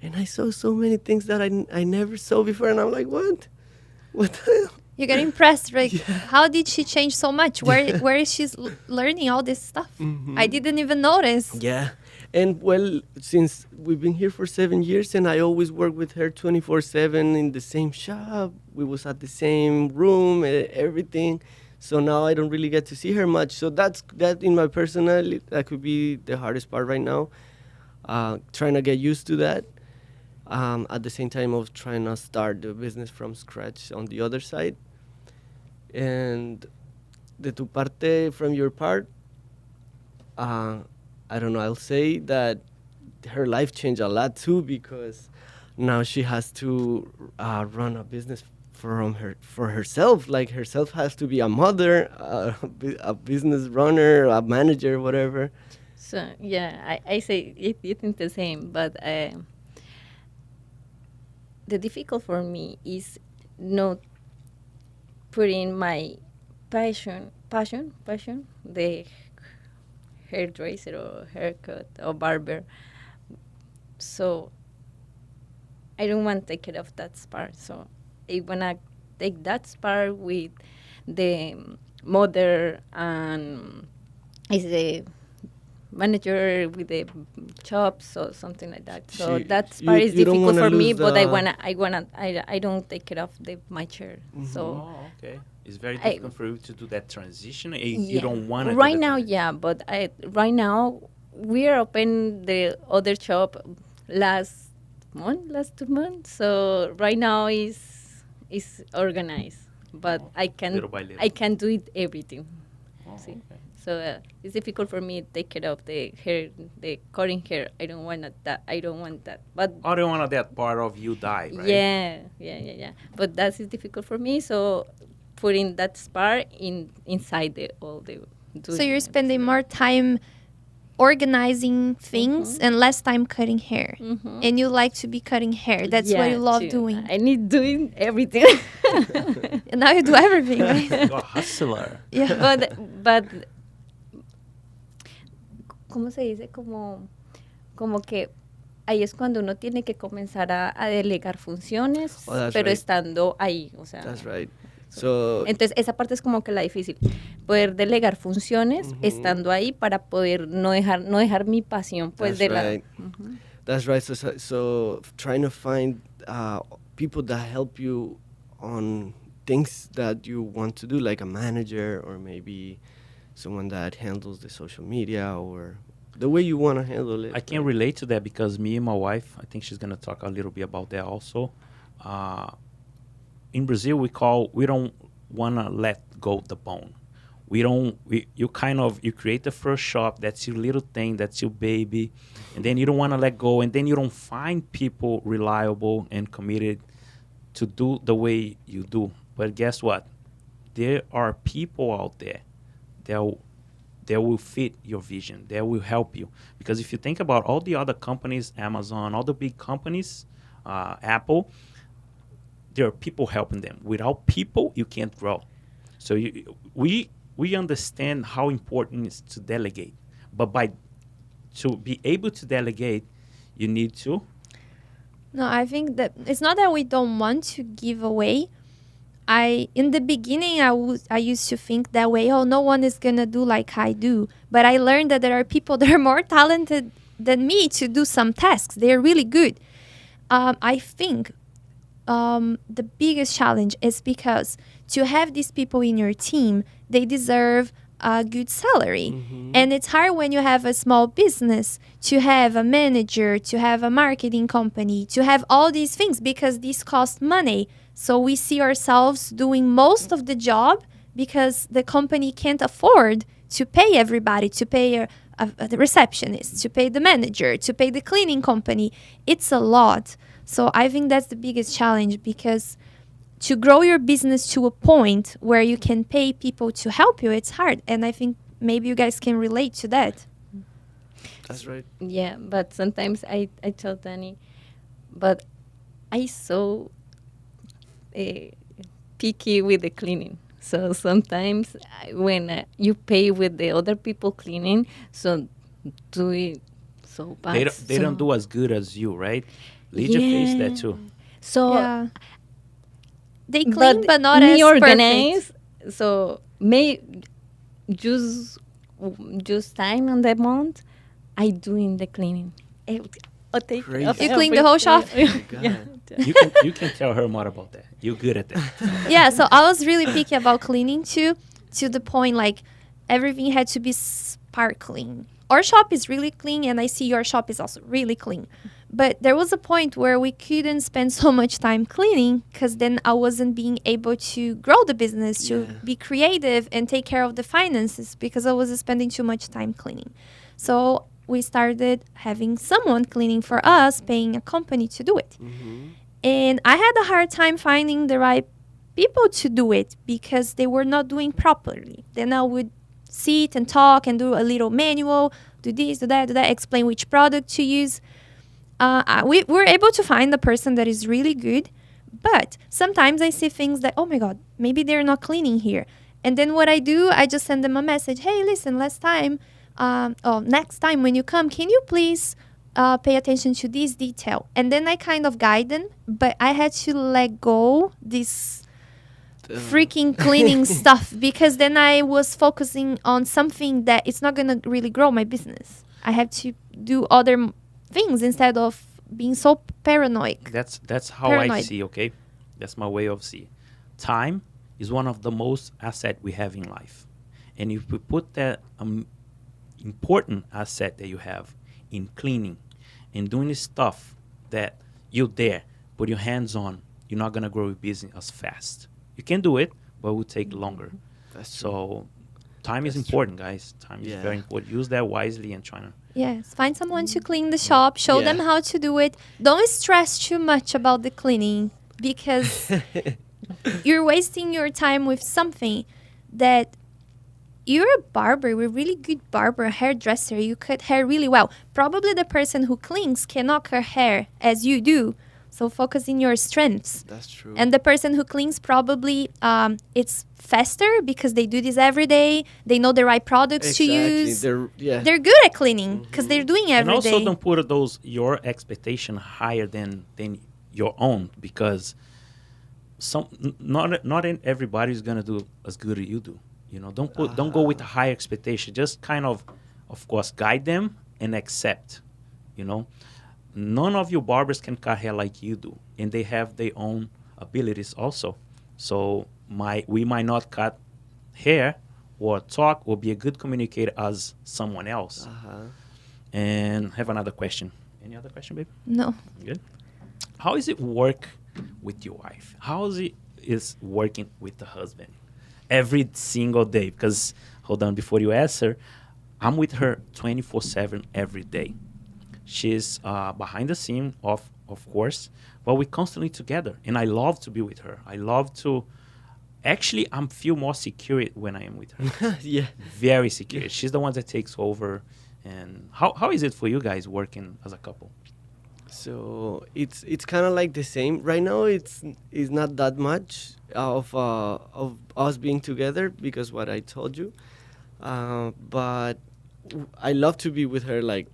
and I saw so many things that I never saw before, and I'm like, what the hell? You get impressed, right? Yeah. How did she change so much? Where is she learning all this stuff? I didn't even notice. Yeah. And well, since we've been here for 7 years, and I always work with her 24/7 in the same shop. We was at the same room, everything. So now I don't really get to see her much. So that in my personal, that could be the hardest part right now. Trying to get used to that. At the same time of trying to start the business from scratch on the other side. And de tu parte, from your part, I don't know, I'll say that her life changed a lot too because now she has to run a business for herself. Like herself has to be a mother, a business runner, a manager, whatever. So yeah, I say you think the same, but the difficult for me is not putting my passion, the hairdresser or haircut or barber. So I don't want to take it off that part. So I wanna take that part with the mother and is the manager with the chops or something like that. So that part is you don't difficult wanna for me, lose but the- I don't take it off my chair. So Oh, okay. It's very I- difficult for you to do that transition. You yeah. don't want to. right now, yeah, but right now we are open the other shop last 2 months. So right now is organized, but I can Little by little. I can do it everything. Oh, See? okay. So it's difficult for me to take it off the hair, the cutting hair. I don't want that. I don't want that. But I don't want that part of you die, right? yeah. But that is difficult for me. So putting that part inside all the. So you're spending more time organizing things and less time cutting hair. And you like to be cutting hair. That's what you love doing. I need doing everything. And now you do everything, right? You're a hustler. Yeah. but ¿cómo se dice? Como que ahí es cuando uno tiene que comenzar a delegar funciones, Oh, that's pero right. estando ahí, o sea. That's right. So Entonces, esa parte es como que la difícil. Poder delegar funciones estando ahí para poder no dejar mi pasión pues that's de lado. right. That's right. So trying to find people that help you on things that you want to do, like a manager or maybe someone that handles the social media or the way you want to handle it. I can relate to that because me and my wife, I think she's going to talk a little bit about that also. In Brazil, we don't want to let go the bone. You create the first shop, that's your little thing, that's your baby, and then you don't want to let go, and then you don't find people reliable and committed to do the way you do. But guess what? There are people out there that will fit your vision, that will help you. Because if you think about all the other companies, Amazon, all the big companies, Apple, there are people helping them. Without people, you can't grow. So we understand how important it is to delegate. But to be able to delegate, you need to. No, I think that it's not that we don't want to give away. In the beginning, I used to think that way. Oh, no one is gonna do like I do. But I learned that there are people that are more talented than me to do some tasks. They're really good. I think the biggest challenge is because to have these people in your team, they deserve a good salary. And it's hard when you have a small business to have a manager, to have a marketing company, to have all these things because these cost money. So we see ourselves doing most of the job because the company can't afford to pay everybody, to pay the receptionist, to pay the manager, to pay the cleaning company. It's a lot. So I think that's the biggest challenge, because to grow your business to a point where you can pay people to help you, it's hard. And I think maybe you guys can relate to that. That's right. Yeah, but sometimes I tell Danny, but I so picky with the cleaning. So sometimes when you pay with the other people cleaning, so do it so bad. They don't do as good as you, right? Lydia faced that too. So Yeah. They clean, but not me as organized. perfect. So may just time on the month, I doing the cleaning. I take Crazy. of You clean the whole shop? yeah. You can tell her more about that. You're good at that. Yeah, so I was really picky about cleaning too, to the point like everything had to be sparkling. Our shop is really clean, and I see your shop is also really clean. But there was a point where we couldn't spend so much time cleaning, because then I wasn't being able to grow the business, to be creative and take care of the finances, because I was spending too much time cleaning. So we started having someone cleaning for us, paying a company to do it. And I had a hard time finding the right people to do it, because they were not doing properly. Then I would sit and talk and do a little manual, do this, do that, explain which product to use. We were able to find the person that is really good, but sometimes I see things that, oh my God, maybe they're not cleaning here. And then what I do, I just send them a message. Hey, listen, next time when you come, can you please pay attention to this detail? And then I kind of guide them, but I had to let go this freaking cleaning stuff, because then I was focusing on something that it's not going to really grow my business. I have to do other things instead of being so paranoid. That's how I see, okay? That's my way of seeing. Time is one of the most asset we have in life. And if we put that important asset that you have in cleaning and doing the stuff that you're there, put your hands on, you're not going to grow your business as fast. You can do it, but it will take longer. That's true. So time is important, guys. Time is very important. Use that wisely and trying to. Yes, find someone to clean the shop, show them how to do it. Don't stress too much about the cleaning, because you're wasting your time with something that you're a barber, you're a really good barber, a hairdresser, you cut hair really well. Probably the person who cleans cannot cut hair as you do. So focus in your strengths. That's true. And the person who cleans probably it's faster, because they do this every day. They know the right products to use. They're good at cleaning because they're doing every day. And also don't put your expectation higher than your own, because not everybody is gonna do as good as you do. You know, don't go with a high expectation. Just kind of course, guide them and accept. You know. None of your barbers can cut hair like you do, and they have their own abilities also. So we might not cut hair or talk or be a good communicator as someone else. And have another question. Any other question, babe? No. Good. How is it work with your wife? How is working with the husband every single day? Because, hold on, before you answer, I'm with her 24/7 every day. She's behind the scene, of course, but we're constantly together. And I love to be with her. I love to... Actually, I feel more secure when I am with her. Very secure. She's the one that takes over. And how is it for you guys working as a couple? So it's kind of like the same. Right now, it's not that much of us being together, because what I told you. But I love to be with her. Like,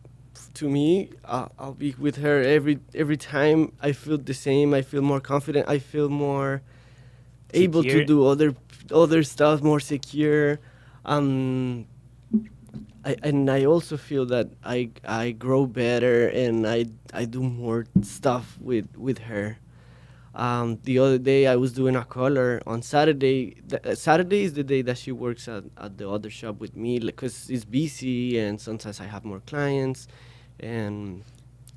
to me, I'll be with her every time. I feel the same. I feel more confident. I feel more able to do other stuff, more secure. I also feel that I grow better, and I do more stuff with her. The other day I was doing a color on Saturday. Saturday is the day that she works at the other shop with me, because it's busy and sometimes I have more clients. And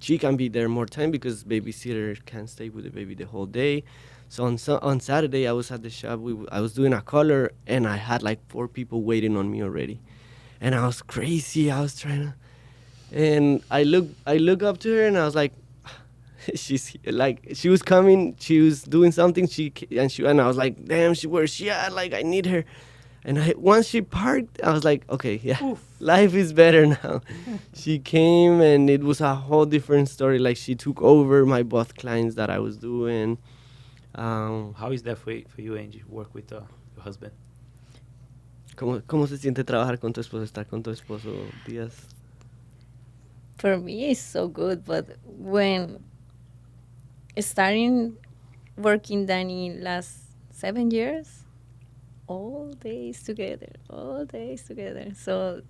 she can be there more time because babysitter can't stay with the baby the whole day. So on Saturday I was at the shop. I was doing a color and I had like 4 people waiting on me already, and I was crazy. I was trying to, and I look up to her and I was like, she's like, she was coming, she was doing something, and I was like, damn, where's she at? Like, I need her. And once she parked, I was like, okay, yeah, Oof. life is better now. She came and it was a whole different story. Like, she took over my both clients that I was doing. How is that for you, Angie? Work with your husband? ¿Cómo se siente trabajar con tu esposo, estar con tu esposo, Díaz? For me, it's so good, but when starting working Danny last 7 years, all days together. So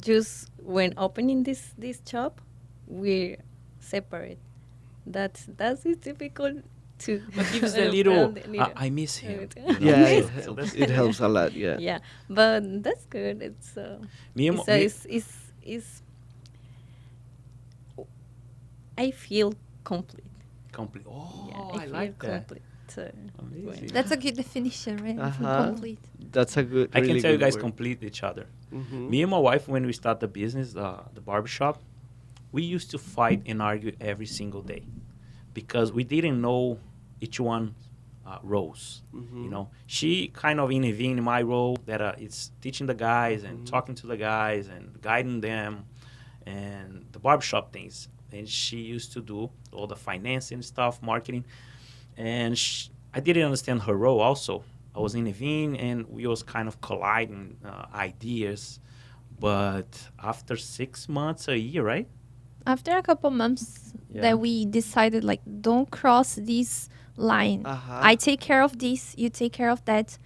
just when opening this shop, we're separate. That's it difficult to. But gives a little. I miss him. Yeah, So it helps a lot. Yeah. Yeah, but that's good. It's Me and it's I feel complete. complete. Oh, Yeah, I feel like that. complete. So, Amazing. That's a good definition, right? Uh-huh. Complete. That's a good. I can really tell you good guys word. complete each other. Mhm. Me and my wife, when we start the business, the barbershop, we used to fight and argue every single day because we didn't know each one roles. Mhm. You know, she kind of intervened in my role that it's teaching the guys and talking to the guys and guiding them and the barbershop things. And she used to do all the financing stuff, marketing. And I didn't understand her role also. I was intervening and we was kind of colliding ideas. But after 6 months, a year, right? After a couple months Yeah. that we decided, like, don't cross this line. Uh-huh. I take care of this, you take care of that.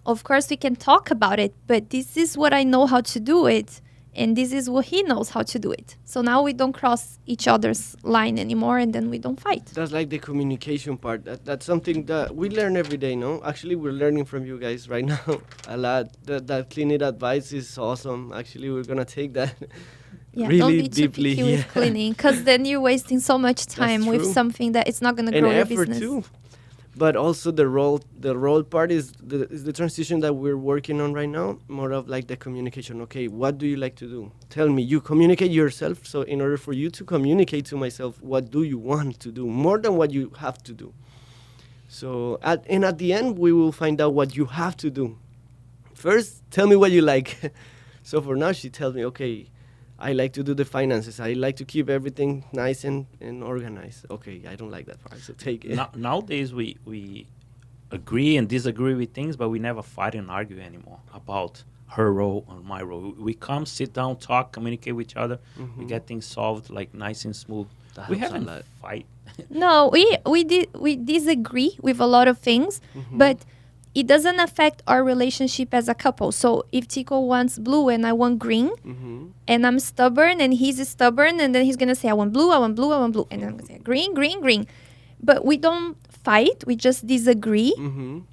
Of course, we can talk about it, but this is what I know how to do it, and this is what he knows how to do it. So now we don't cross each other's line anymore, and then we don't fight. That's like the communication part. That's something that we learn every day, no? Actually, we're learning from you guys right now a lot. That cleaning advice is awesome. Actually, we're going to take that Yeah, really don't be too deeply. picky with cleaning, because then you're wasting so much time with true. something that it's not going to And grow your effort, business. too. But also the role part is the transition that we're working on right now, more of like the communication. Okay, what do you like to do? Tell me. You communicate yourself. So in order for you to communicate to myself, what do you want to do? More than what you have to do. So at the end, we will find out what you have to do. First, tell me what you like. So for now, she tells me, okay, I like to do the finances. I like to keep everything nice and organized. Okay, I don't like that part, so take it. Nowadays, we agree and disagree with things, but we never fight and argue anymore about her role and my role. We come, sit down, talk, communicate with each other. We get things solved like nice and smooth. That We helps a haven't lot. fight. No, we disagree with a lot of things, but it doesn't affect our relationship as a couple. So if Tico wants blue and I want green, and I'm stubborn and he's stubborn, and then he's gonna say I want blue, I want blue, I want blue, and then I'm gonna say green, green, green. But we don't fight, we just disagree,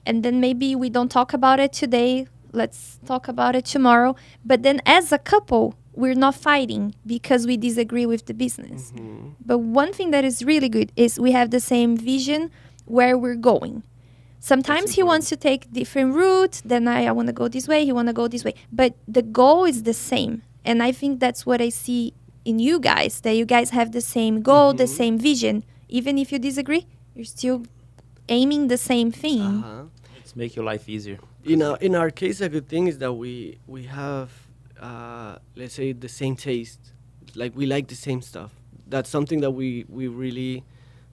and then maybe we don't talk about it today. Let's talk about it tomorrow. But then as a couple, we're not fighting because we disagree with the business. But one thing that is really good is we have the same vision where we're going. Sometimes he wants to take different routes, then I want to go this way, he want to go this way. But the goal is the same. And I think that's what I see in you guys, that you guys have the same goal, the same vision. Even if you disagree, you're still aiming the same thing. Uh-huh. It's make your life easier. In our case, a good thing is that we have, let's say, the same taste. Like, we like the same stuff. That's something that we really,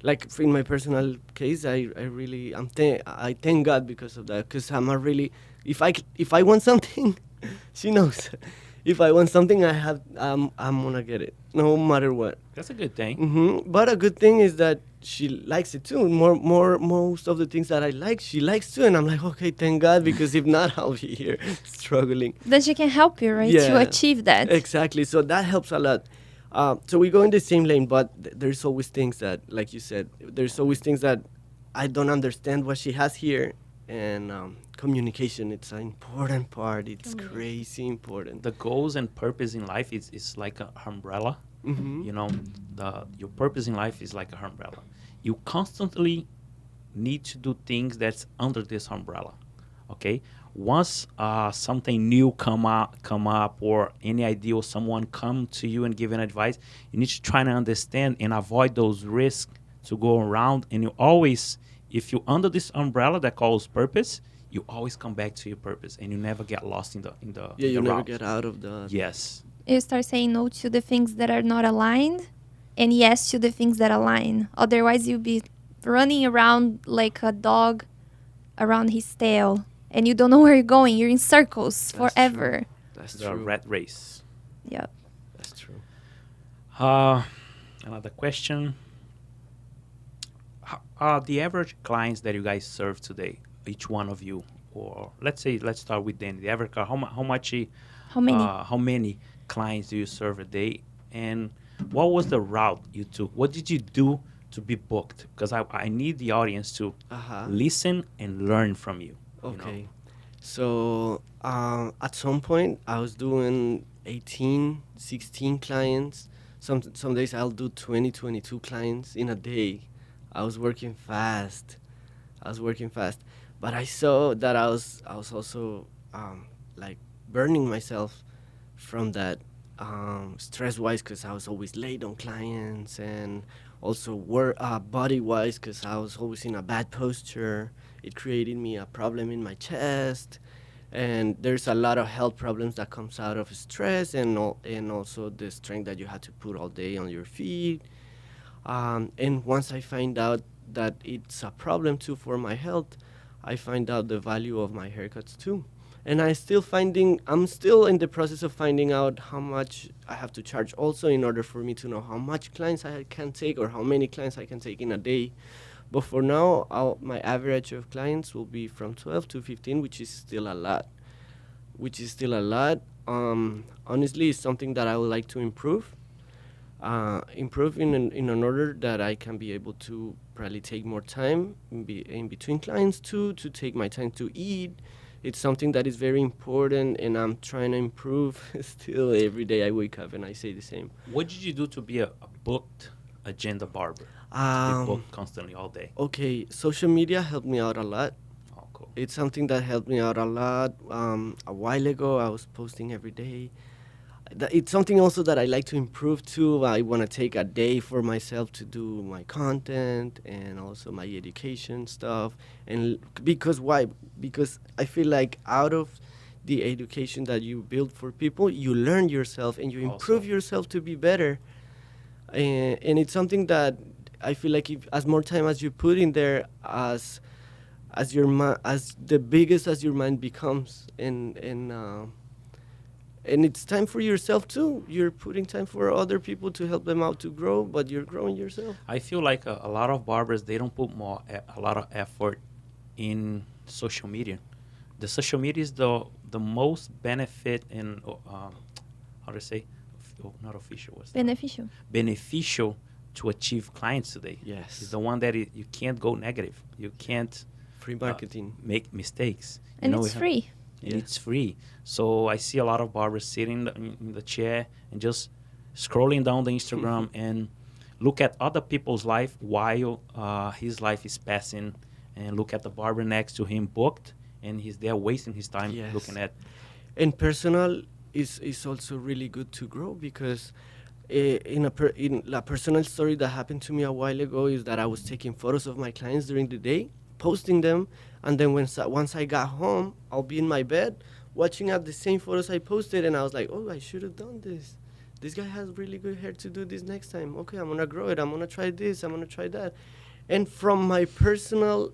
like, in my personal case, I thank God because of that. Because I'm a really, if I want something, she knows. If I want something, I'm gonna get it, no matter what. That's a good thing. But a good thing is that she likes it too. Most of the things that I like, she likes too. And I'm like, okay, thank God, because if not, I'll be here struggling. Then she can help you, right, to Yeah. achieve that. Exactly. So that helps a lot. So we go in the same lane, but there's always things that, like you said, there's always things that I don't understand what she has here. And communication, it's an important part. It's crazy important. The goals and purpose in life is like an umbrella. Mm-hmm. You know, your purpose in life is like an umbrella. You constantly need to do things that's under this umbrella. Okay, once something new come up, or any idea, or someone come to you and give an advice, you need to try to understand and avoid those risks to go around. And you always, if you under this umbrella that calls purpose, you always come back to your purpose, and you never get lost in the Yeah, in you the never route. get out of the. Yes. You start saying no to the things that are not aligned and yes to the things that align. Otherwise, you'll be running around like a dog around his tail and you don't know where you're going. You're in circles That's forever. That's The true. rat race. Yep. That's true. Uh, Another question. The average clients that you guys serve today, each one of you, or let's start with Danny. The average, how much, How many? how many clients do you serve a day, and what was the route you took? What did you do to be booked? Because I need the audience to Uh-huh. listen and learn from you. You know? Okay. So at some point, I was doing 18, 16 clients. Some days I'll do 20, 22 clients in a day. I was working fast. But I saw that I was also like burning myself from that stress wise, because I was always late on clients, and also body wise, because I was always in a bad posture. It created me a problem in my chest, and there's a lot of health problems that comes out of stress, and also the strength that you had to put all day on your feet. And once I find out that it's a problem too for my health, I find out the value of my haircuts too. And I'm still in the process of finding out how much I have to charge also, in order for me to know how much clients I can take, or how many clients I can take in a day. But for now, my average of clients will be from 12 to 15, which is still a lot. Honestly, it's something that I would like to improve in an order that I can be able to probably take more time in between clients too, to take my time to eat. It's something that is very important, and I'm trying to improve. Still, every day I wake up and I say the same. What did you do to be a booked agenda barber? To be Um, booked constantly all day. okay, social media helped me out a lot. Oh, cool. It's something that helped me out a lot. A while ago, I was posting every day. It's something also that I like to improve too. I want to take a day for myself to do my content and also my education stuff. And because why? Because I feel like out of the education that you build for people, you learn yourself and you improve Also. yourself to be better. And it's something that I feel like, if as more time as you put in there, as as the biggest as your mind becomes, and it's time for yourself too. You're putting time for other people to help them out to grow, but you're growing yourself. I feel like a lot of barbers, they don't put a lot of effort in social media. The social media is the most benefit in how to say, not official, what's that? Beneficial. Beneficial to achieve clients today. Yes. It's the one that you can't go negative. You can't Free marketing. make mistakes. And we it's have- free. and Yeah. it's free. So I see a lot of barbers sitting in the chair and just scrolling down the Instagram and look at other people's life while his life is passing, and look at the barber next to him booked, and he's there wasting his time Yes. looking at. And personal is also really good to grow, because in a personal story that happened to me a while ago is that I was taking photos of my clients during the day, posting them, and then once I got home, I'll be in my bed watching at the same photos I posted, and I was like, oh, I should have done this. This guy has really good hair to do this next time. Okay, I'm gonna grow it. I'm gonna try this. I'm gonna try that. And from my personal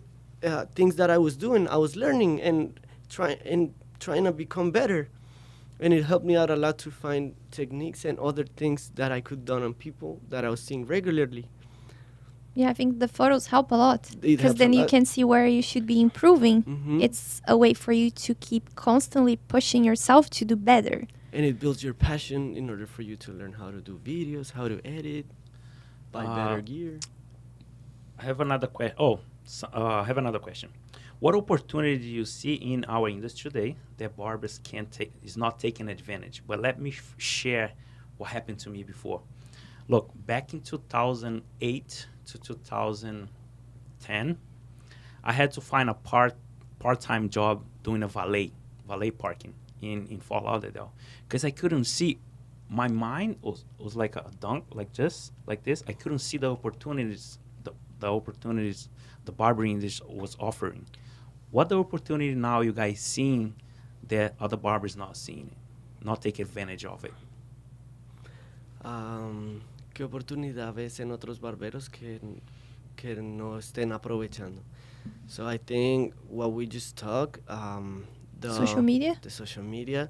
things that I was doing, I was learning and trying to become better. And it helped me out a lot to find techniques and other things that I could done on people that I was seeing regularly. Yeah, I think the photos help a lot It because helps a then you lot. can see where you should be improving. Mhm. It's a way for you to keep constantly pushing yourself to do better. And it builds your passion in order for you to learn how to do videos, how to edit, buy better gear. I have another question. I have another question. What opportunity do you see in our industry today that barbers is not taking advantage? But let me share what happened to me before. Look, back in 2008 to 2010, I had to find a part-time job doing a valet parking in Fort Lauderdale, because I couldn't see. My mind was like a dunk, like just like this. I couldn't see the opportunities, the opportunities the barbering industry was offering. What the opportunity now you guys seeing that other barbers not seeing it, not take advantage of it? ¿Qué oportunidad ves en otros barberos que no estén aprovechando? So I think what we just talked, Social media? the social media,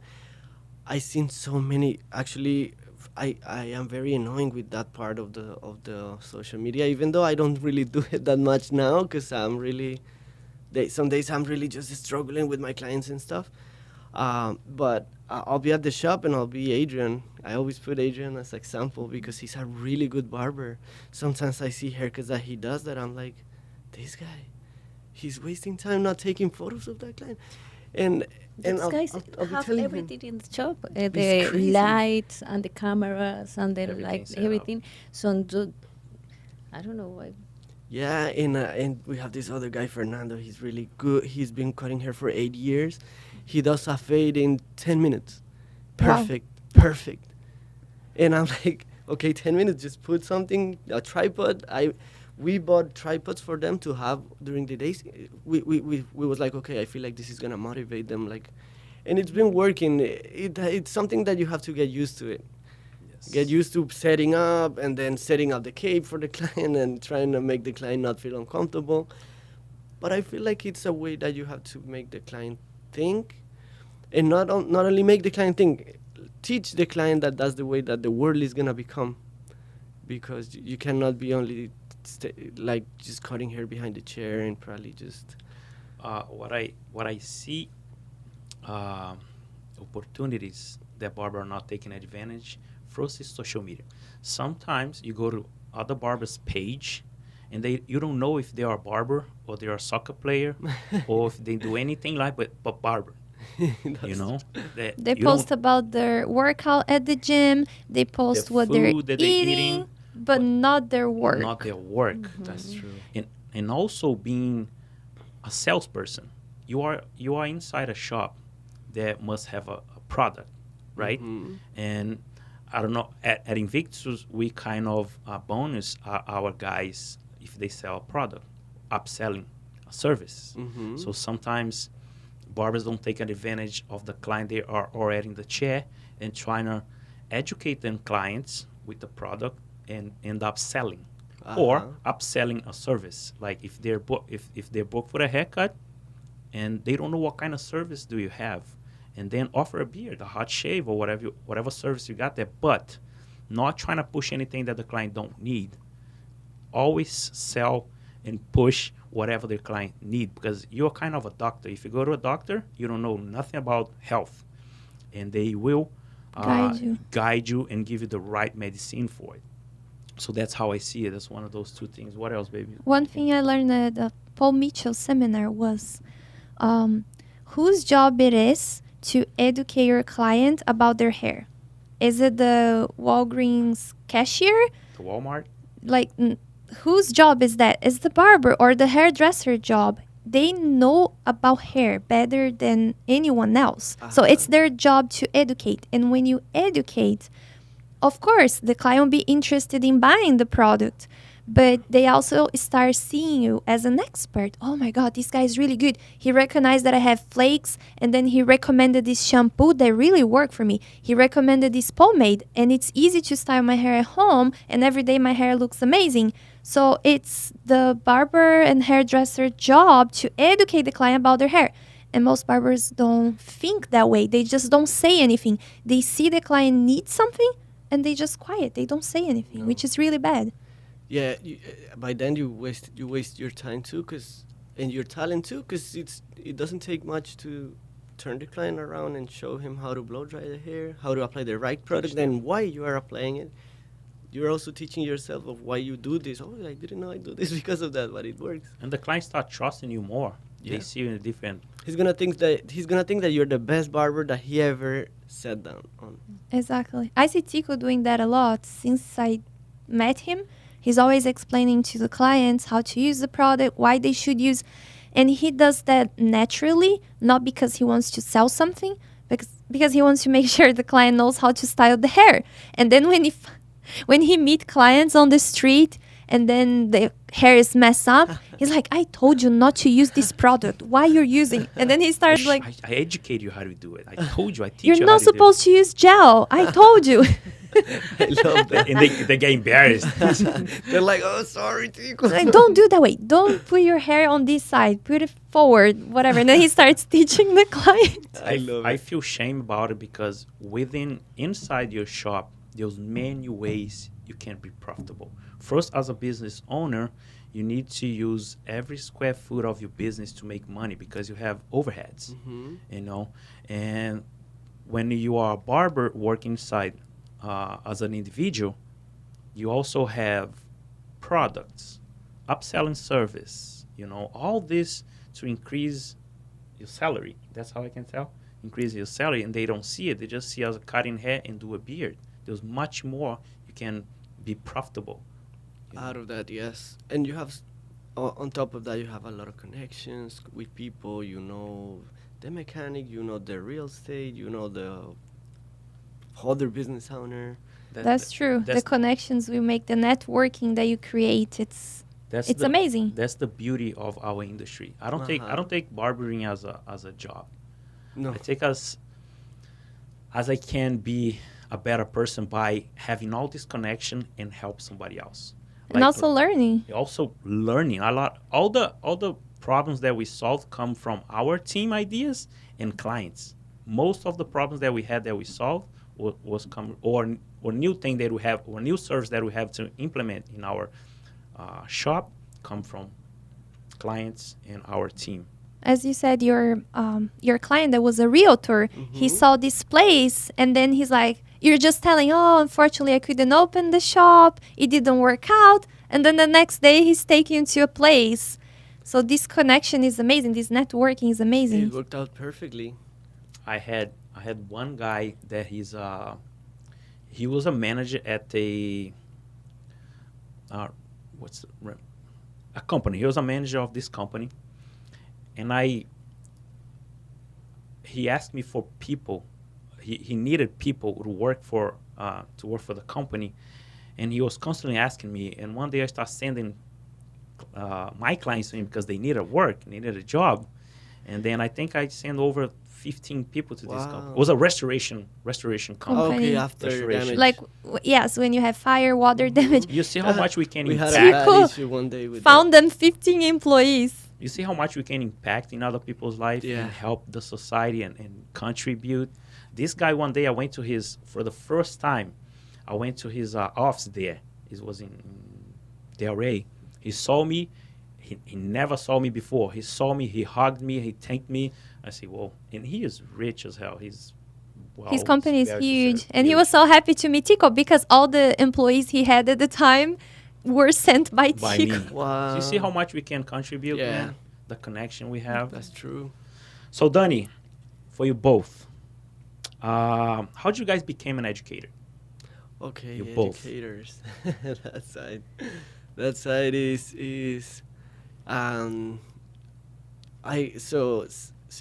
I seen so many. Actually, I am very annoying with that part of the social media. Even though I don't really do it that much now, because I'm really, some days I'm really just struggling with my clients and stuff. But I'll be at the shop and I'll be Adrian. I always put Adrian as example because he's a really good barber. Sometimes I see haircuts that he does that I'm like, this guy, he's wasting time not taking photos of that client. And These I'll guys be have telling him, everything in the shop, It's the crazy. lights and the cameras and the Everything like, set up. everything. I don't know why. yeah, and we have this other guy, Fernando. He's really good. He's been cutting hair for 8 years. He does a fade in 10 minutes. Wow. Perfect. And I'm like, okay, 10 minutes, just put something, a tripod. We bought tripods for them to have during the days. We was like, okay, I feel like this is gonna motivate them, like, and it's been working. It's something that you have to get used to it. Yes. Get used to setting up and then setting up the cape for the client and trying to make the client not feel uncomfortable. But I feel like it's a way that you have to make the client think, and not only make the client think, teach the client that that's the way that the world is gonna become, because you cannot be only like just cutting hair behind the chair and probably just What I see, opportunities that barber are not taking advantage. First is social media. Sometimes you go to other barbers' page, and you don't know if they are a barber or they are a soccer player or if they do anything like but barber. You know, that They you don't- post about their workout at the gym. They post what they're food that they're eating, eating, but not their work. not their work. that's true. And also being a salesperson. You are inside a shop that must have a product, right? Mhm. And I don't know, at Invictus we kind of bonus our guys if they sell a product, upselling a service. Mhm. So sometimes barbers don't take advantage of the client they are already in the chair and trying to educate them clients with the product and end up selling or upselling a service. Like if they're if they're booked for a haircut and they don't know what kind of service do you have, and then offer a beard, a hot shave, or whatever service you got there, but not trying to push anything that the client don't need. Always sell and push whatever the client need, because you're kind of a doctor. If you go to a doctor, you don't know nothing about health, and they will guide you and give you the right medicine for it. So that's how I see it. That's one of those two things. What else, baby? One thing I learned at the Paul Mitchell seminar was whose job it is to educate your client about their hair. Is it the Walgreens cashier? The Walmart? Like, whose job is that? Is the barber or the hairdresser job? They know about hair better than anyone else. So it's their job to educate. And when you educate, of course, the client will be interested in buying the product, but they also start seeing you as an expert. Oh my God, this guy is really good. He recognized that I have flakes, and then he recommended this shampoo that really worked for me. He recommended this pomade, and it's easy to style my hair at home, and every day my hair looks amazing. So it's the barber and hairdresser job to educate the client about their hair. And most barbers don't think that way. They just don't say anything. They see the client needs something, and they just quiet. They don't say anything, which is really bad. Yeah, by then you waste your time too, and your talent too, because it doesn't take much to turn the client around and show him how to blow dry the hair, how to apply the right product, and why you are applying it. You're also teaching yourself of why you do this. Oh, I didn't know I do this because of that, but it works. And the clients start trusting you more. Yeah. They see you in a different. He's gonna think that you're the best barber that he ever sat down on. Exactly. I see Tico doing that a lot since I met him, he's always explaining to the clients how to use the product, why they should use. And he does that naturally, not because he wants to sell something, because he wants to make sure the client knows how to style the hair. And then when he meet clients on the street and then the hair is messed up, he's like, I told you not to use this product. Why you're using? And then he starts like, I educate you how to do it. I told you. I teach you're you not how to do it. supposed to use gel. I told you. I love that. And they get embarrassed. They're like, oh, sorry, Tico. Like, don't do that way. Don't put your hair on this side. Put it forward, whatever. And then he starts teaching the client. I love I it. feel shame about it because inside your shop, there's many ways you can be profitable. First, as a business owner, you need to use every square foot of your business to make money because you have overheads, you know. And when you are a barber working inside as an individual, you also have products, upselling service, you know, all this to increase your salary. That's how I can tell. Increase your salary, and they don't see it. They just see us cutting hair and do a beard. There's much more you can be profitable. You know? Out of that, yes. And you have, on top of that, you have a lot of connections with people. You know the mechanic, you know the real estate, you know the other business owner. That's true. The that's- connections we make, the networking that you create, it's amazing. That's the beauty of our industry. I don't take barbering as a job. No. I take as I can be a better person by having all this connection and help somebody else. And also learning. Also learning a lot. All the problems that we solve come from our team ideas and clients. Most of the problems that we had that we solved was come or new thing that we have or new service that we have to implement in our shop come from clients and our team. As you said, your client that was a realtor, he saw this place and then he's like, you're just telling, oh, unfortunately I couldn't open the shop, it didn't work out, and then the next day he's taking you to a place. So this connection is amazing, this networking is amazing. It worked out perfectly. I had one guy that he was a manager at a company. He was a manager of this company, and he asked me for people. He needed people to work for the company, and he was constantly asking me. And one day I started sending my clients to him because they needed work, needed a job, and then I think I sent over 15 people to this company. It was a restoration company. Okay, after Restoration. damage. Like, yes, when you have fire, water damage. You see how much we can we had a impact. bad issue one day with Found them 15 employees. You see how much we can impact in other people's life Yeah. and help the society and contribute. This guy, one day I went to for the first time, I went to his office there. It was in Delray. He saw me. He never saw me before. He saw me. He hugged me. He thanked me. I said, well, and he is rich as hell. His company is very huge. successful. And he was so happy to meet Tico because all the employees he had at the time were sent by By Tico. me. Wow. So you see how much we can contribute, Yeah. man? The connection we have. That's true. So, Danny, for you both, how did you guys become an educator? Okay, You both. educators. that side is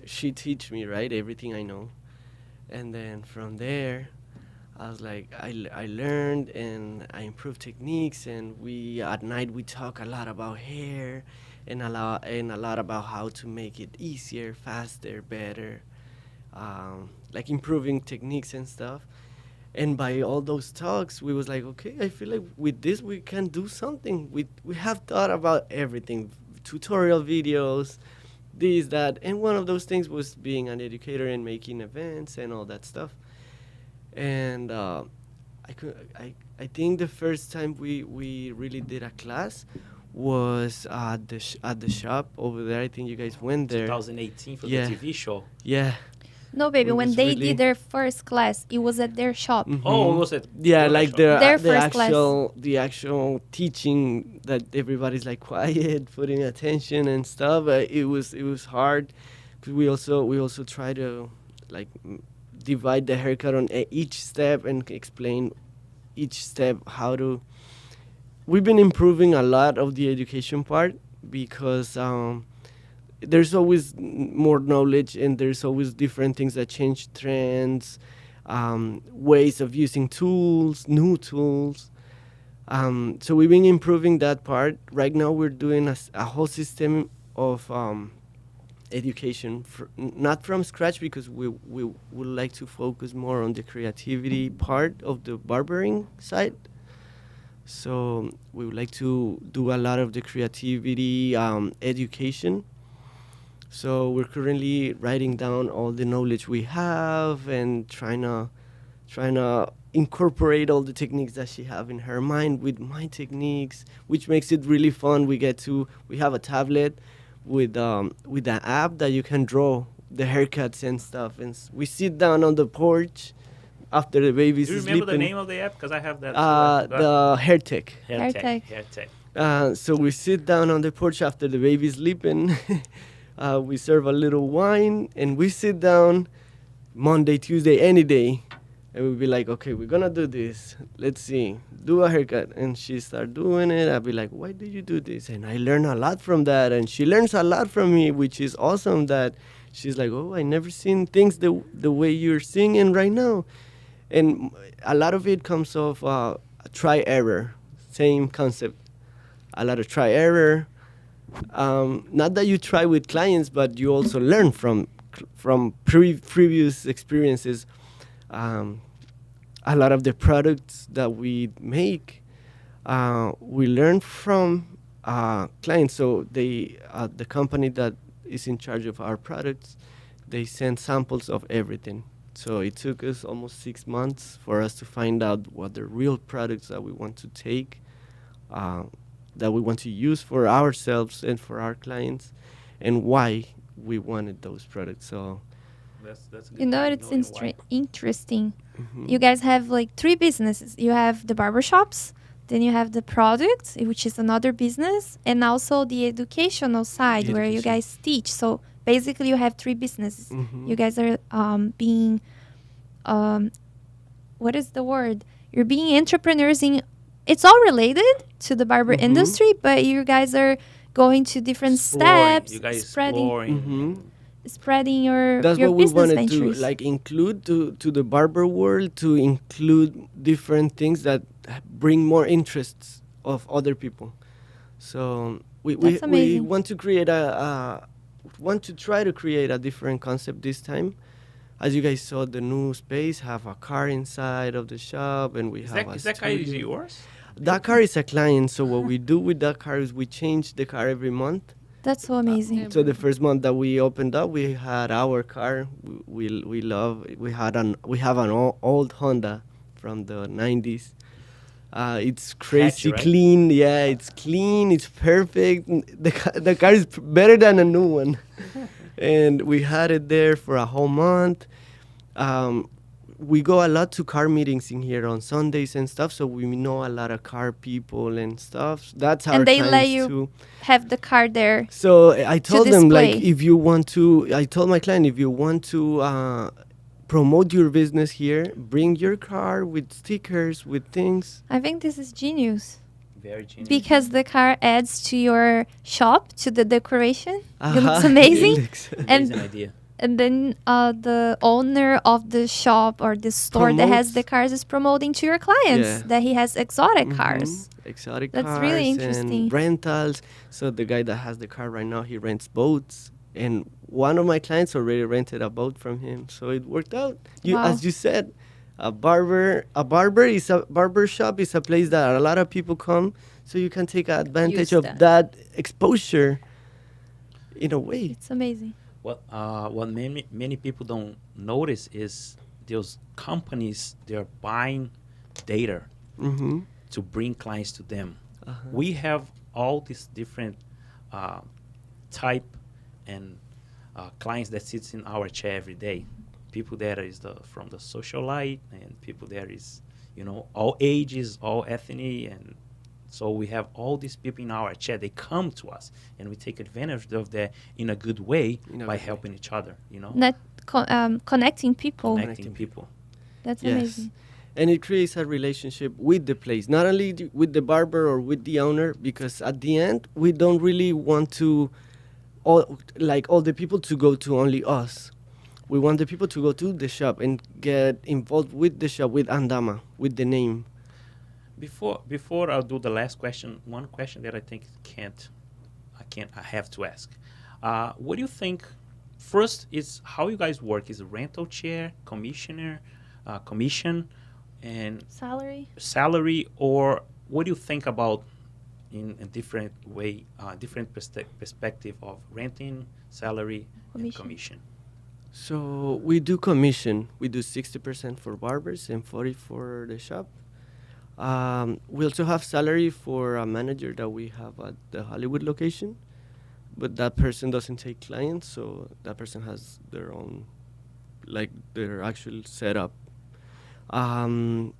she teach me, right, everything I know, and then from there I was like, I learned and I improved techniques, and at night we talk a lot about hair and a lot about how to make it easier, faster, better, like improving techniques and stuff. And by all those talks, we was like, okay, I feel like with this we can do something. We have thought about everything, tutorial videos, this, that, and one of those things was being an educator and making events and all that stuff. And I think the first time we really did a class was at the shop over there. I think you guys went there. 2018 for Yeah. the TV show. Yeah. No, baby, It when was they really- did their first class, it was at their shop. Oh, was it? Yeah, like Their the first class. actual teaching that everybody's like quiet, putting attention and stuff. It was hard. 'Cause we also try to like divide the haircut on each step and explain each step how to we've been improving a lot of the education part because there's always more knowledge and there's always different things that change trends, ways of using tools, new tools. So we've been improving that part. Right now we're doing a whole system of education, not from scratch because we would like to focus more on the creativity part of the barbering side. So we would like to do a lot of the creativity education. So we're currently writing down all the knowledge we have and trying to incorporate all the techniques that she have in her mind with my techniques, which makes it really fun. We have a tablet with an app that you can draw the haircuts and stuff, and we sit down on the porch after the baby's Do you sleeping. remember the name of the app? Because I have that. Too. I forgot. The hair tech. Hair Tech. Tech. Hair Tech. So we sit down on the porch after the baby's sleeping. We serve a little wine and we sit down Monday, Tuesday, any day. And we'll be like, okay, we're going to do this. Let's see. Do a haircut. And she start doing it. I'll be like, why did you do this? And I learn a lot from that. And she learns a lot from me, which is awesome that she's like, oh, I never seen things the way you're singing right now. And a lot of it comes off try error, same concept. A lot of try error. Not that you try with clients, but you also learn from previous experiences. A lot of the products that we make, we learn from clients. So the company that is in charge of our products, they send samples of everything. So it took us almost 6 months for us to find out what the real products that we want to take, that we want to use for ourselves and for our clients, and why we wanted those products. So That's good. You know, it's Knowing why. interesting. You guys have like 3 businesses. You have the barbershops, then you have the products, which is another business, and also the educational side where you Education. guys teach. So basically, you have 3 businesses. Mhm. You guys are being, what is the word? You're being entrepreneurs in. It's all related to the barber Mhm. industry, but you guys are going to different Exploring. steps, You guys spreading exploring. spreading your That's your what we business wanted ventures. to like include to the barber world, to include different things that bring more interests of other people. So we That's amazing. want to try to create a different concept this time. As you guys saw, the new space have a car inside of the shop, and we have a Is that guy is studio. yours? That car is a client. So what we do with that car is we change the car every month. That's so amazing. So the first month that we opened up, we had our car. We have an old Honda from the 90s. It's crazy right? clean. Yeah, it's clean. It's perfect. The car is better than a new one. And we had it there for a whole month. We go a lot to car meetings in here on Sundays and stuff, so we know a lot of car people and stuff. That's our And they times let you too. have the car there. So I told them, like, display. I told my client, if you want to promote your business here, bring your car with stickers, with things. I think this is genius Very genius. because the car adds to your shop, to the decoration. It looks Uh-huh. amazing. It looks- Amazing and idea. and then the owner of the shop or the store that has the cars is promoting to your clients Yeah. that he has exotic Mhm. cars. Exotic That's cars really interesting. and rentals. So the guy that has the car right now, he rents boats, and one of my clients already rented a boat from him. So it worked out. Wow. As you said, a barber shop is a place that a lot of people come, so you can take advantage Use of that. that exposure in a way. It's amazing. What many people don't notice is those companies, they're buying data Mm-hmm. to bring clients to them. Uh-huh. We have all these different type and clients that sits in our chair every day. People that is from the socialite, and people that is, all ages, all ethnic, and so we have all these people in our chair. They come to us, and we take advantage of that in a good way In a by good way. helping each other. Connecting people. Connecting people. That's Yes. amazing. and it creates a relationship with the place, not only with the barber or with the owner, because at the end we don't really want to all the people to go to only us. We want the people to go to the shop and get involved with the shop, with Andama, with the name. Before I'll do the last question, one question that I think I have to ask. What do you think? First is how you guys work. Is a rental chair, commission, and Salary, salary, or what do you think about in a different way, different perspective of renting, salary, and Commission. commission? So we do commission. We do 60% for barbers and 40 for the shop. We also have salary for a manager that we have at the Hollywood location, but that person doesn't take clients, so that person has their own, like their actual setup. So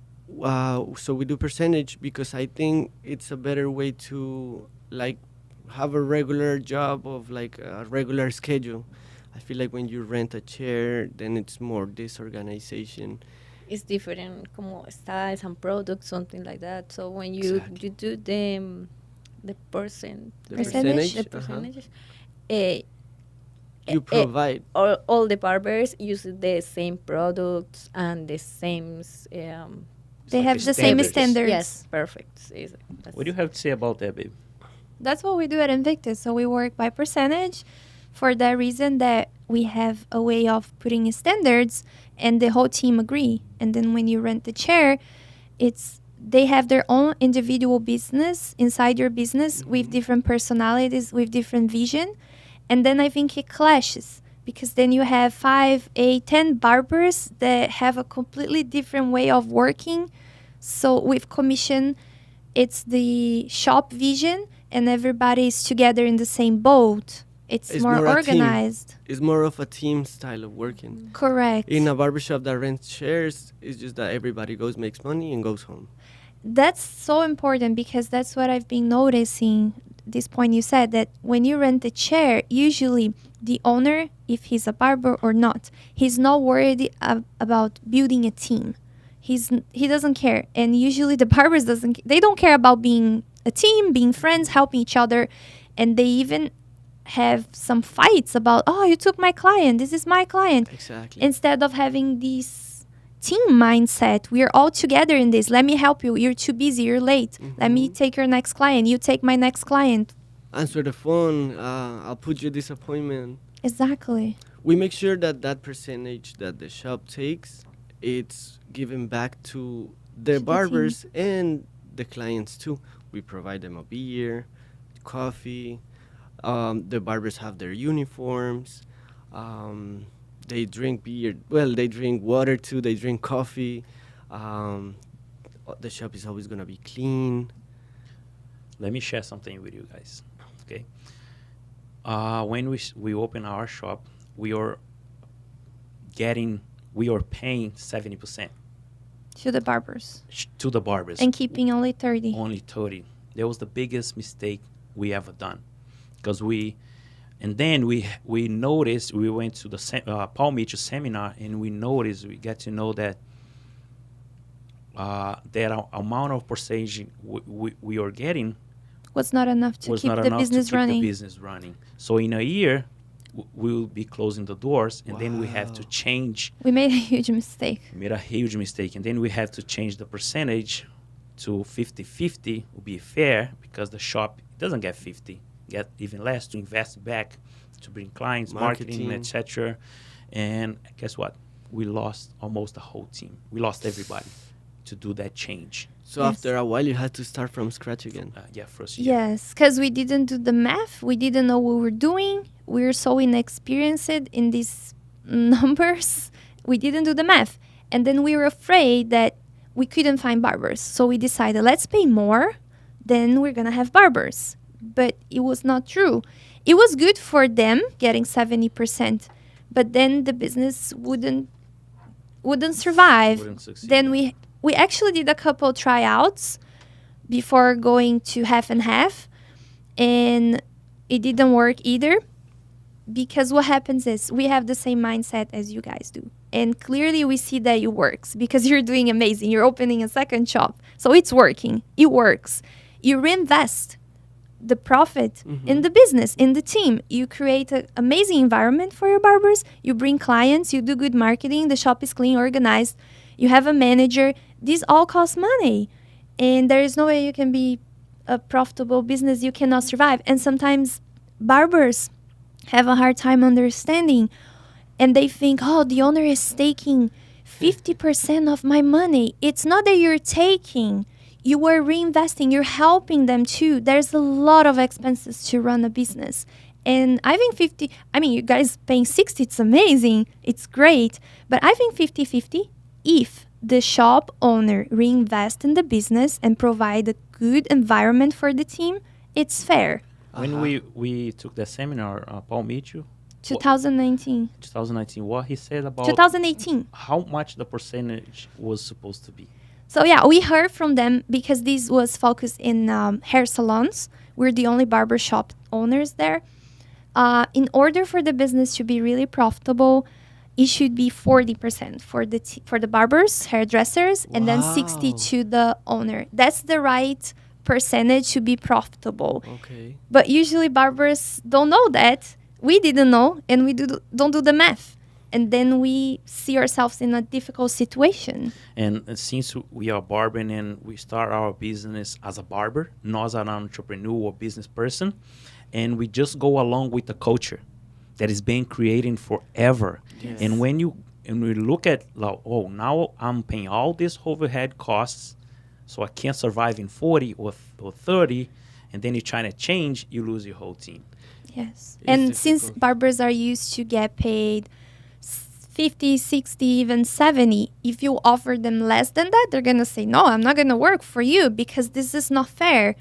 we do percentage because I think it's a better way to like have a regular job of like a regular schedule. I feel like when you rent a chair, then it's more disorganization. It's different como styles and products, something like that. So when you Exactly. you do the percent The Percentage? the uh-huh. percentages, You provide. all the barbers use the same products and the same It's they like have the same standards. yes, perfect. What do you have to say about that, babe? That's what we do at Invictus. So we work by percentage for the reason that we have a way of putting standards and the whole team agree. And then when you rent the chair, they have their own individual business inside your business with different personalities, with different vision. And then I think it clashes because then you have 5, 8, 10 barbers that have a completely different way of working. So with commission, it's the shop vision and everybody is together in the same boat. It's more more a team. organized. It's more of a team style of working. Correct. In a barbershop that rents chairs, it's just that everybody goes, makes money, and goes home. That's so important because that's what I've been noticing. This point you said that when you rent a chair, usually the owner, if he's a barber or not, he's not worried about building a team. He doesn't care, and usually the barbers they don't care about being a team, being friends, helping each other, and they even have some fights about, oh, you took my client, this is my client, Exactly. instead of having this team mindset. We're all together in this. Let me help you. You're too busy. You're late. Let me take your next client. You take my next client. Answer the phone. I'll put you this appointment. Exactly. We make sure that percentage that the shop takes, it's given back to the team. barbers and the clients too. We provide them a beer, coffee. The barbers have their uniforms. They drink beer. Well, they drink water too. They drink coffee. The shop is always gonna be clean. Let me share something with you guys. Okay. When we open our shop, we are paying 70% To the barbers. to the barbers. And keeping only 30. Only 30. That was the biggest mistake we ever done, because we noticed, we went to the Paul Mitchell seminar, and we get to know that that amount of percentage we are getting Was not enough to was keep not the enough business to keep running. the business running. So in a year, we will be closing the doors, and then we have to Wow. change. We made a huge mistake. We made a huge mistake, and then we have to change the percentage to 50-50 will be fair, because the shop doesn't get 50, get even less to invest back to bring clients, marketing, Marketing. etc. And guess what? We lost almost the whole team. We lost everybody to do that change. So Yes. after a while, you had to start from scratch again. First year. Yes, because we didn't do the math. We didn't know what we were doing. We were so inexperienced in these numbers. We didn't do the math. And then we were afraid that we couldn't find barbers. So we decided, let's pay more, then we're going to have barbers. But it was not true. It was good for them getting 70%, but then the business wouldn't survive. Wouldn't succeed. Then we actually did a couple tryouts before going to half and half, and it didn't work either, because what happens is we have the same mindset as you guys do. And clearly we see that it works because you're doing amazing. You're opening a second shop. So it's working. It works. You reinvest the profit in the business, in the team. You create an amazing environment for your barbers. You bring clients. You do good marketing. The shop is clean, organized. You have a manager. These all cost money. And there is no way you can be a profitable business. You cannot survive. And sometimes barbers have a hard time understanding. And they think, oh, the owner is taking 50% of my money. It's not that you're taking. You are reinvesting. You're helping them too. There's a lot of expenses to run a business. And I think 50, I mean, you guys paying 60, it's amazing. It's great. But I think 50-50, if the shop owner reinvest in the business and provide a good environment for the team, it's fair. When we took the seminar, Paul Mitchell, 2019. 2019, what he said about 2018. how much the percentage was supposed to be. So yeah, we heard from them because this was focused in hair salons. We're the only barber shop owners there. In order for the business to be really profitable, it should be 40% for the barbers, hairdressers, and then 60 to the owner. That's the right percentage to be profitable. Okay. But usually barbers don't know that. We didn't know, and we don't do the math. And then we see ourselves in a difficult situation. And since we are barbering and we start our business as a barber, not as an entrepreneur or business person, and we just go along with the culture that is being created forever. Yes. And when we look at, like, oh, now I'm paying all these overhead costs, so I can't survive in 40 or 30, and then you're trying to change, you lose your whole team. Yes. It's And difficult. since barbers are used to get paid 50, 60, even 70, if you offer them less than that, they're going to say, no, I'm not going to work for you because this is not fair.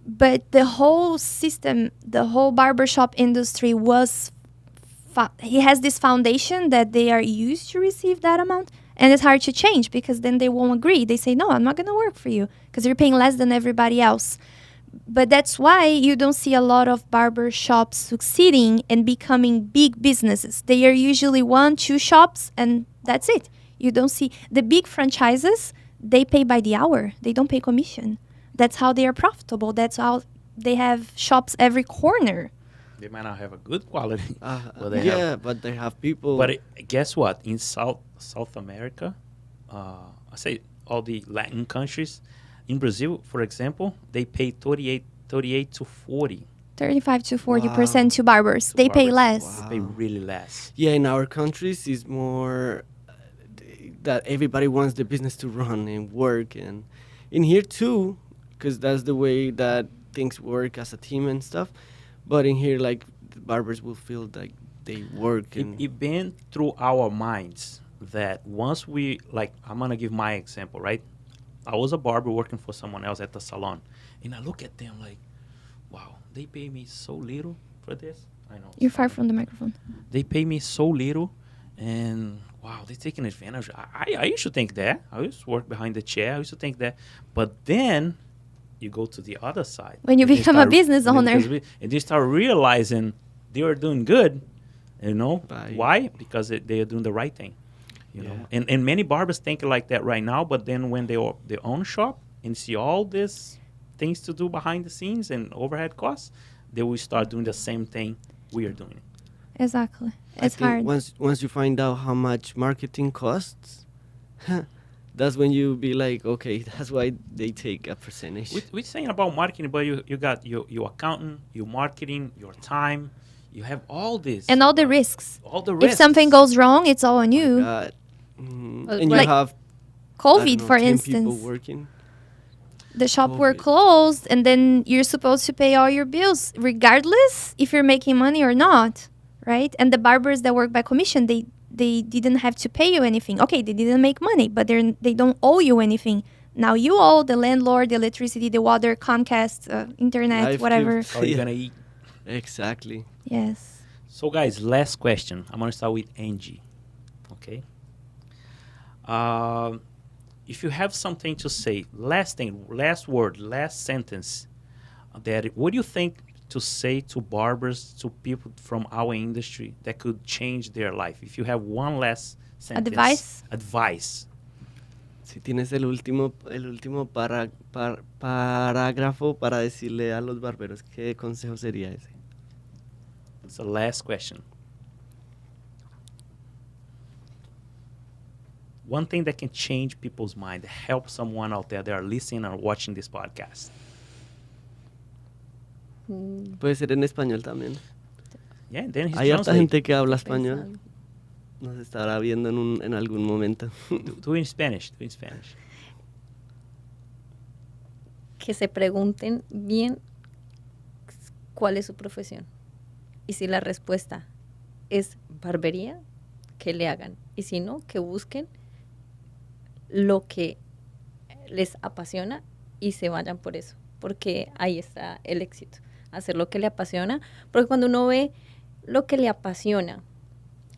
But the whole system, the whole barbershop industry it has this foundation that they are used to receive that amount. And it's hard to change because then they won't agree. They say, no, I'm not going to work for you because you're paying less than everybody else. But that's why you don't see a lot of barber shops succeeding and becoming big businesses. They are usually 1-2 shops and that's it. You don't see the big franchises, they pay by the hour. They don't pay commission. That's how they are profitable. That's how they have shops every corner. They might not have a good quality. but But they have people. But guess what? In South America, I say all the Latin countries, in Brazil, for example, they pay 38 to 40. 35 to 40% to barbers. They pay barbers. less. They pay really less. Yeah, in our countries, it's more that everybody wants the business to run and work. And in here, too, because that's the way that things work as a team and stuff. But in here, like, the barbers will feel like they work. And It been through our minds that once we, like, I'm going to give my example, right? I was a barber working for someone else at the salon. And I look at them like, wow, they pay me so little for this. I know. You're far from the microphone. They pay me so little. And, wow, they're taking advantage. I used to think that. I used to work behind the chair. I used to think that. But then you go to the other side. When you And they become a business owner. And you start realizing they are doing good, you know. By- Why? Because they are doing the right thing, you Yeah. know. And many barbers think like that right now, but then when they are their own shop and see all these things to do behind the scenes and overhead costs, they will start doing the same thing we are doing. Exactly. I It's think hard. once you find out how much marketing costs, that's when you be like, okay, that's why they take a percentage. We're saying about marketing, but you got your accountant, your marketing, your time. You have all this. And all the risks. All the If risks. something goes wrong, it's all on you. God. Well, And you like have I COVID, don't know, for 10 people instance. working. The shop were COVID. closed, and then you're supposed to pay all your bills, regardless if you're making money or not, right? And the barbers that work by commission, they didn't have to pay you anything. Okay, they didn't make money, but they don't owe you anything. Now you owe the landlord, the electricity, the water, Comcast, internet, Life whatever. tips. How are you Yeah. gonna eat? Exactly. Yes. So, guys, last question. I'm gonna start with Angie. Okay. If you have something to say, last thing, last word, last sentence, what do you think to say to barbers, to people from our industry that could change their life? If you have one last sentence. Advice? Advice. Si tienes el último parágrafo para decirle a los barberos, ¿qué consejo sería ese? It's the last question. One thing that can change people's mind, help someone out there that are listening or watching this podcast. Puede ser en español también. Yeah, and then he's Hay harta translating. gente que habla Estoy español. pensando. Nos estará viendo en algún momento. Do it in Spanish. Do it in Spanish. Que se pregunten bien cuál es su profesión. Y si la respuesta es barbería, que le hagan. Y si no, que busquen lo que les apasiona y se vayan por eso. Porque ahí está el éxito. Hacer lo que le apasiona. Porque cuando uno ve lo que le apasiona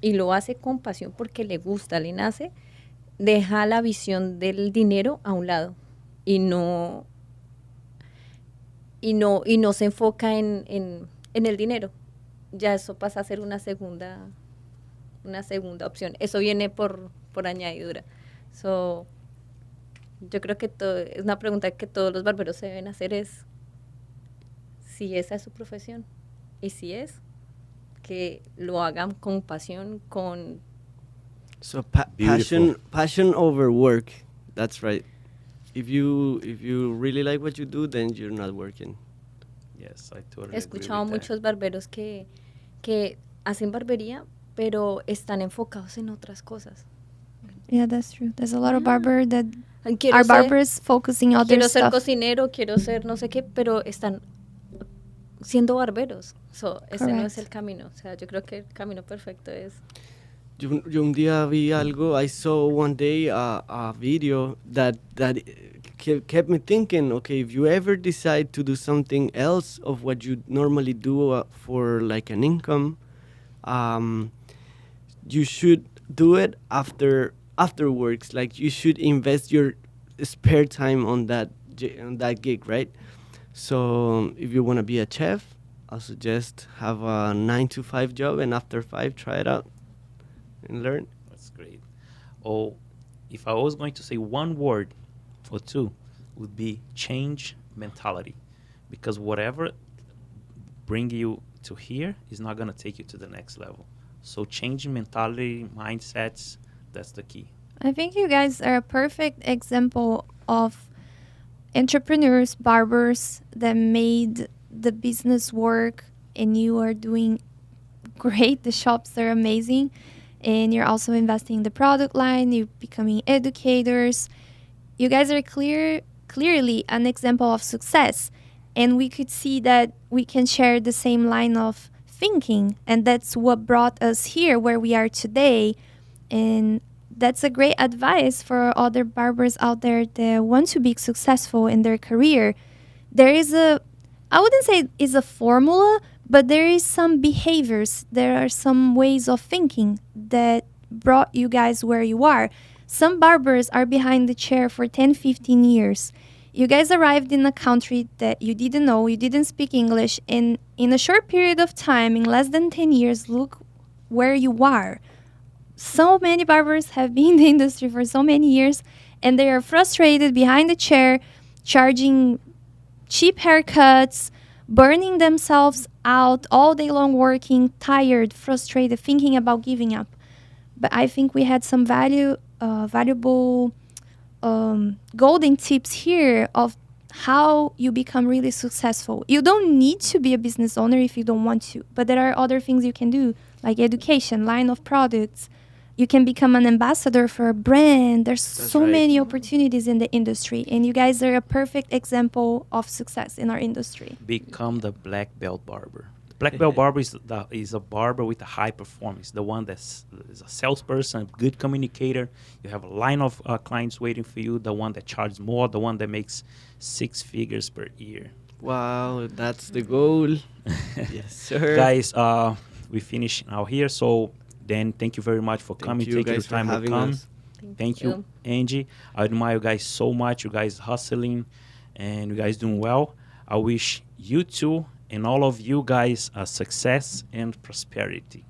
y lo hace con pasión porque le gusta, le nace, deja la visión del dinero a un lado y no se enfoca en el dinero. Ya eso pasa a ser una segunda opción. Eso viene por añadidura. So, yo creo que es una pregunta que todos los barberos se deben hacer, es si esa es su profesión. Y si es, que lo hagan con pasión, con... So Beautiful. passion over work. That's right. If you really like what you do, then you're not working. Yes, I totally He agree escuchado with that. muchos barberos que hacen barbería, pero están enfocados en otras cosas. Yeah, that's true. There's a lot of barber that Quiero are ser- barbers focusing on other quiero ser stuff. cocinero, quiero ser no sé qué, pero están siendo barberos. So, ese no es Correct. el camino. O sea, yo creo que el camino perfecto es... Yo un día vi algo. I saw one day a video that kept me thinking. Okay, if you ever decide to do something else of what you normally do for like an income, you should do it afterwards. Like you should invest your spare time on that gig, right? So if you want to be a chef, I suggest have a 9 to 5 job, and after 5, try it out and learn. That's great. Oh, if I was going to say one word or two, would be change mentality, because whatever bring you to here is not going to take you to the next level. So changing mentality, mindsets, that's the key. I think you guys are a perfect example of entrepreneurs, barbers that made the business work, and you are doing great. The shops are amazing, and you're also investing in the product line. You're becoming educators. You guys are clearly an example of success, and we could see that we can share the same line of thinking, and that's what brought us here where we are today. And that's a great advice for other barbers out there that want to be successful in their career. There is I wouldn't say it's a formula, but there is some behaviors. There are some ways of thinking that brought you guys where you are. Some barbers are behind the chair for 10, 15 years. You guys arrived in a country that you didn't know, you didn't speak English, and in a short period of time, in less than 10 years, look where you are. So many barbers have been in the industry for so many years, and they are frustrated behind the chair, charging cheap haircuts, burning themselves out all day long, working, tired, frustrated, thinking about giving up. But I think we had some valuable golden tips here of how you become really successful. You don't need to be a business owner if you don't want to, but there are other things you can do, like education, line of products. You can become an ambassador for a brand. There's so right. many opportunities in the industry, and you guys are a perfect example of success in our industry. Become the black belt barber. The black belt barber is a barber with a high performance, the one is a salesperson, good communicator. You have a line of clients waiting for you, the one that charges more, the one that makes 6 figures per year. Wow, that's the goal. Yes, sir. Guys, we finish now here. So then thank you very much for coming, Thank you taking guys the for time to having come. us. Thank you, Angie. I admire you guys so much. You guys hustling and you guys doing well. I wish you two and all of you guys success and prosperity.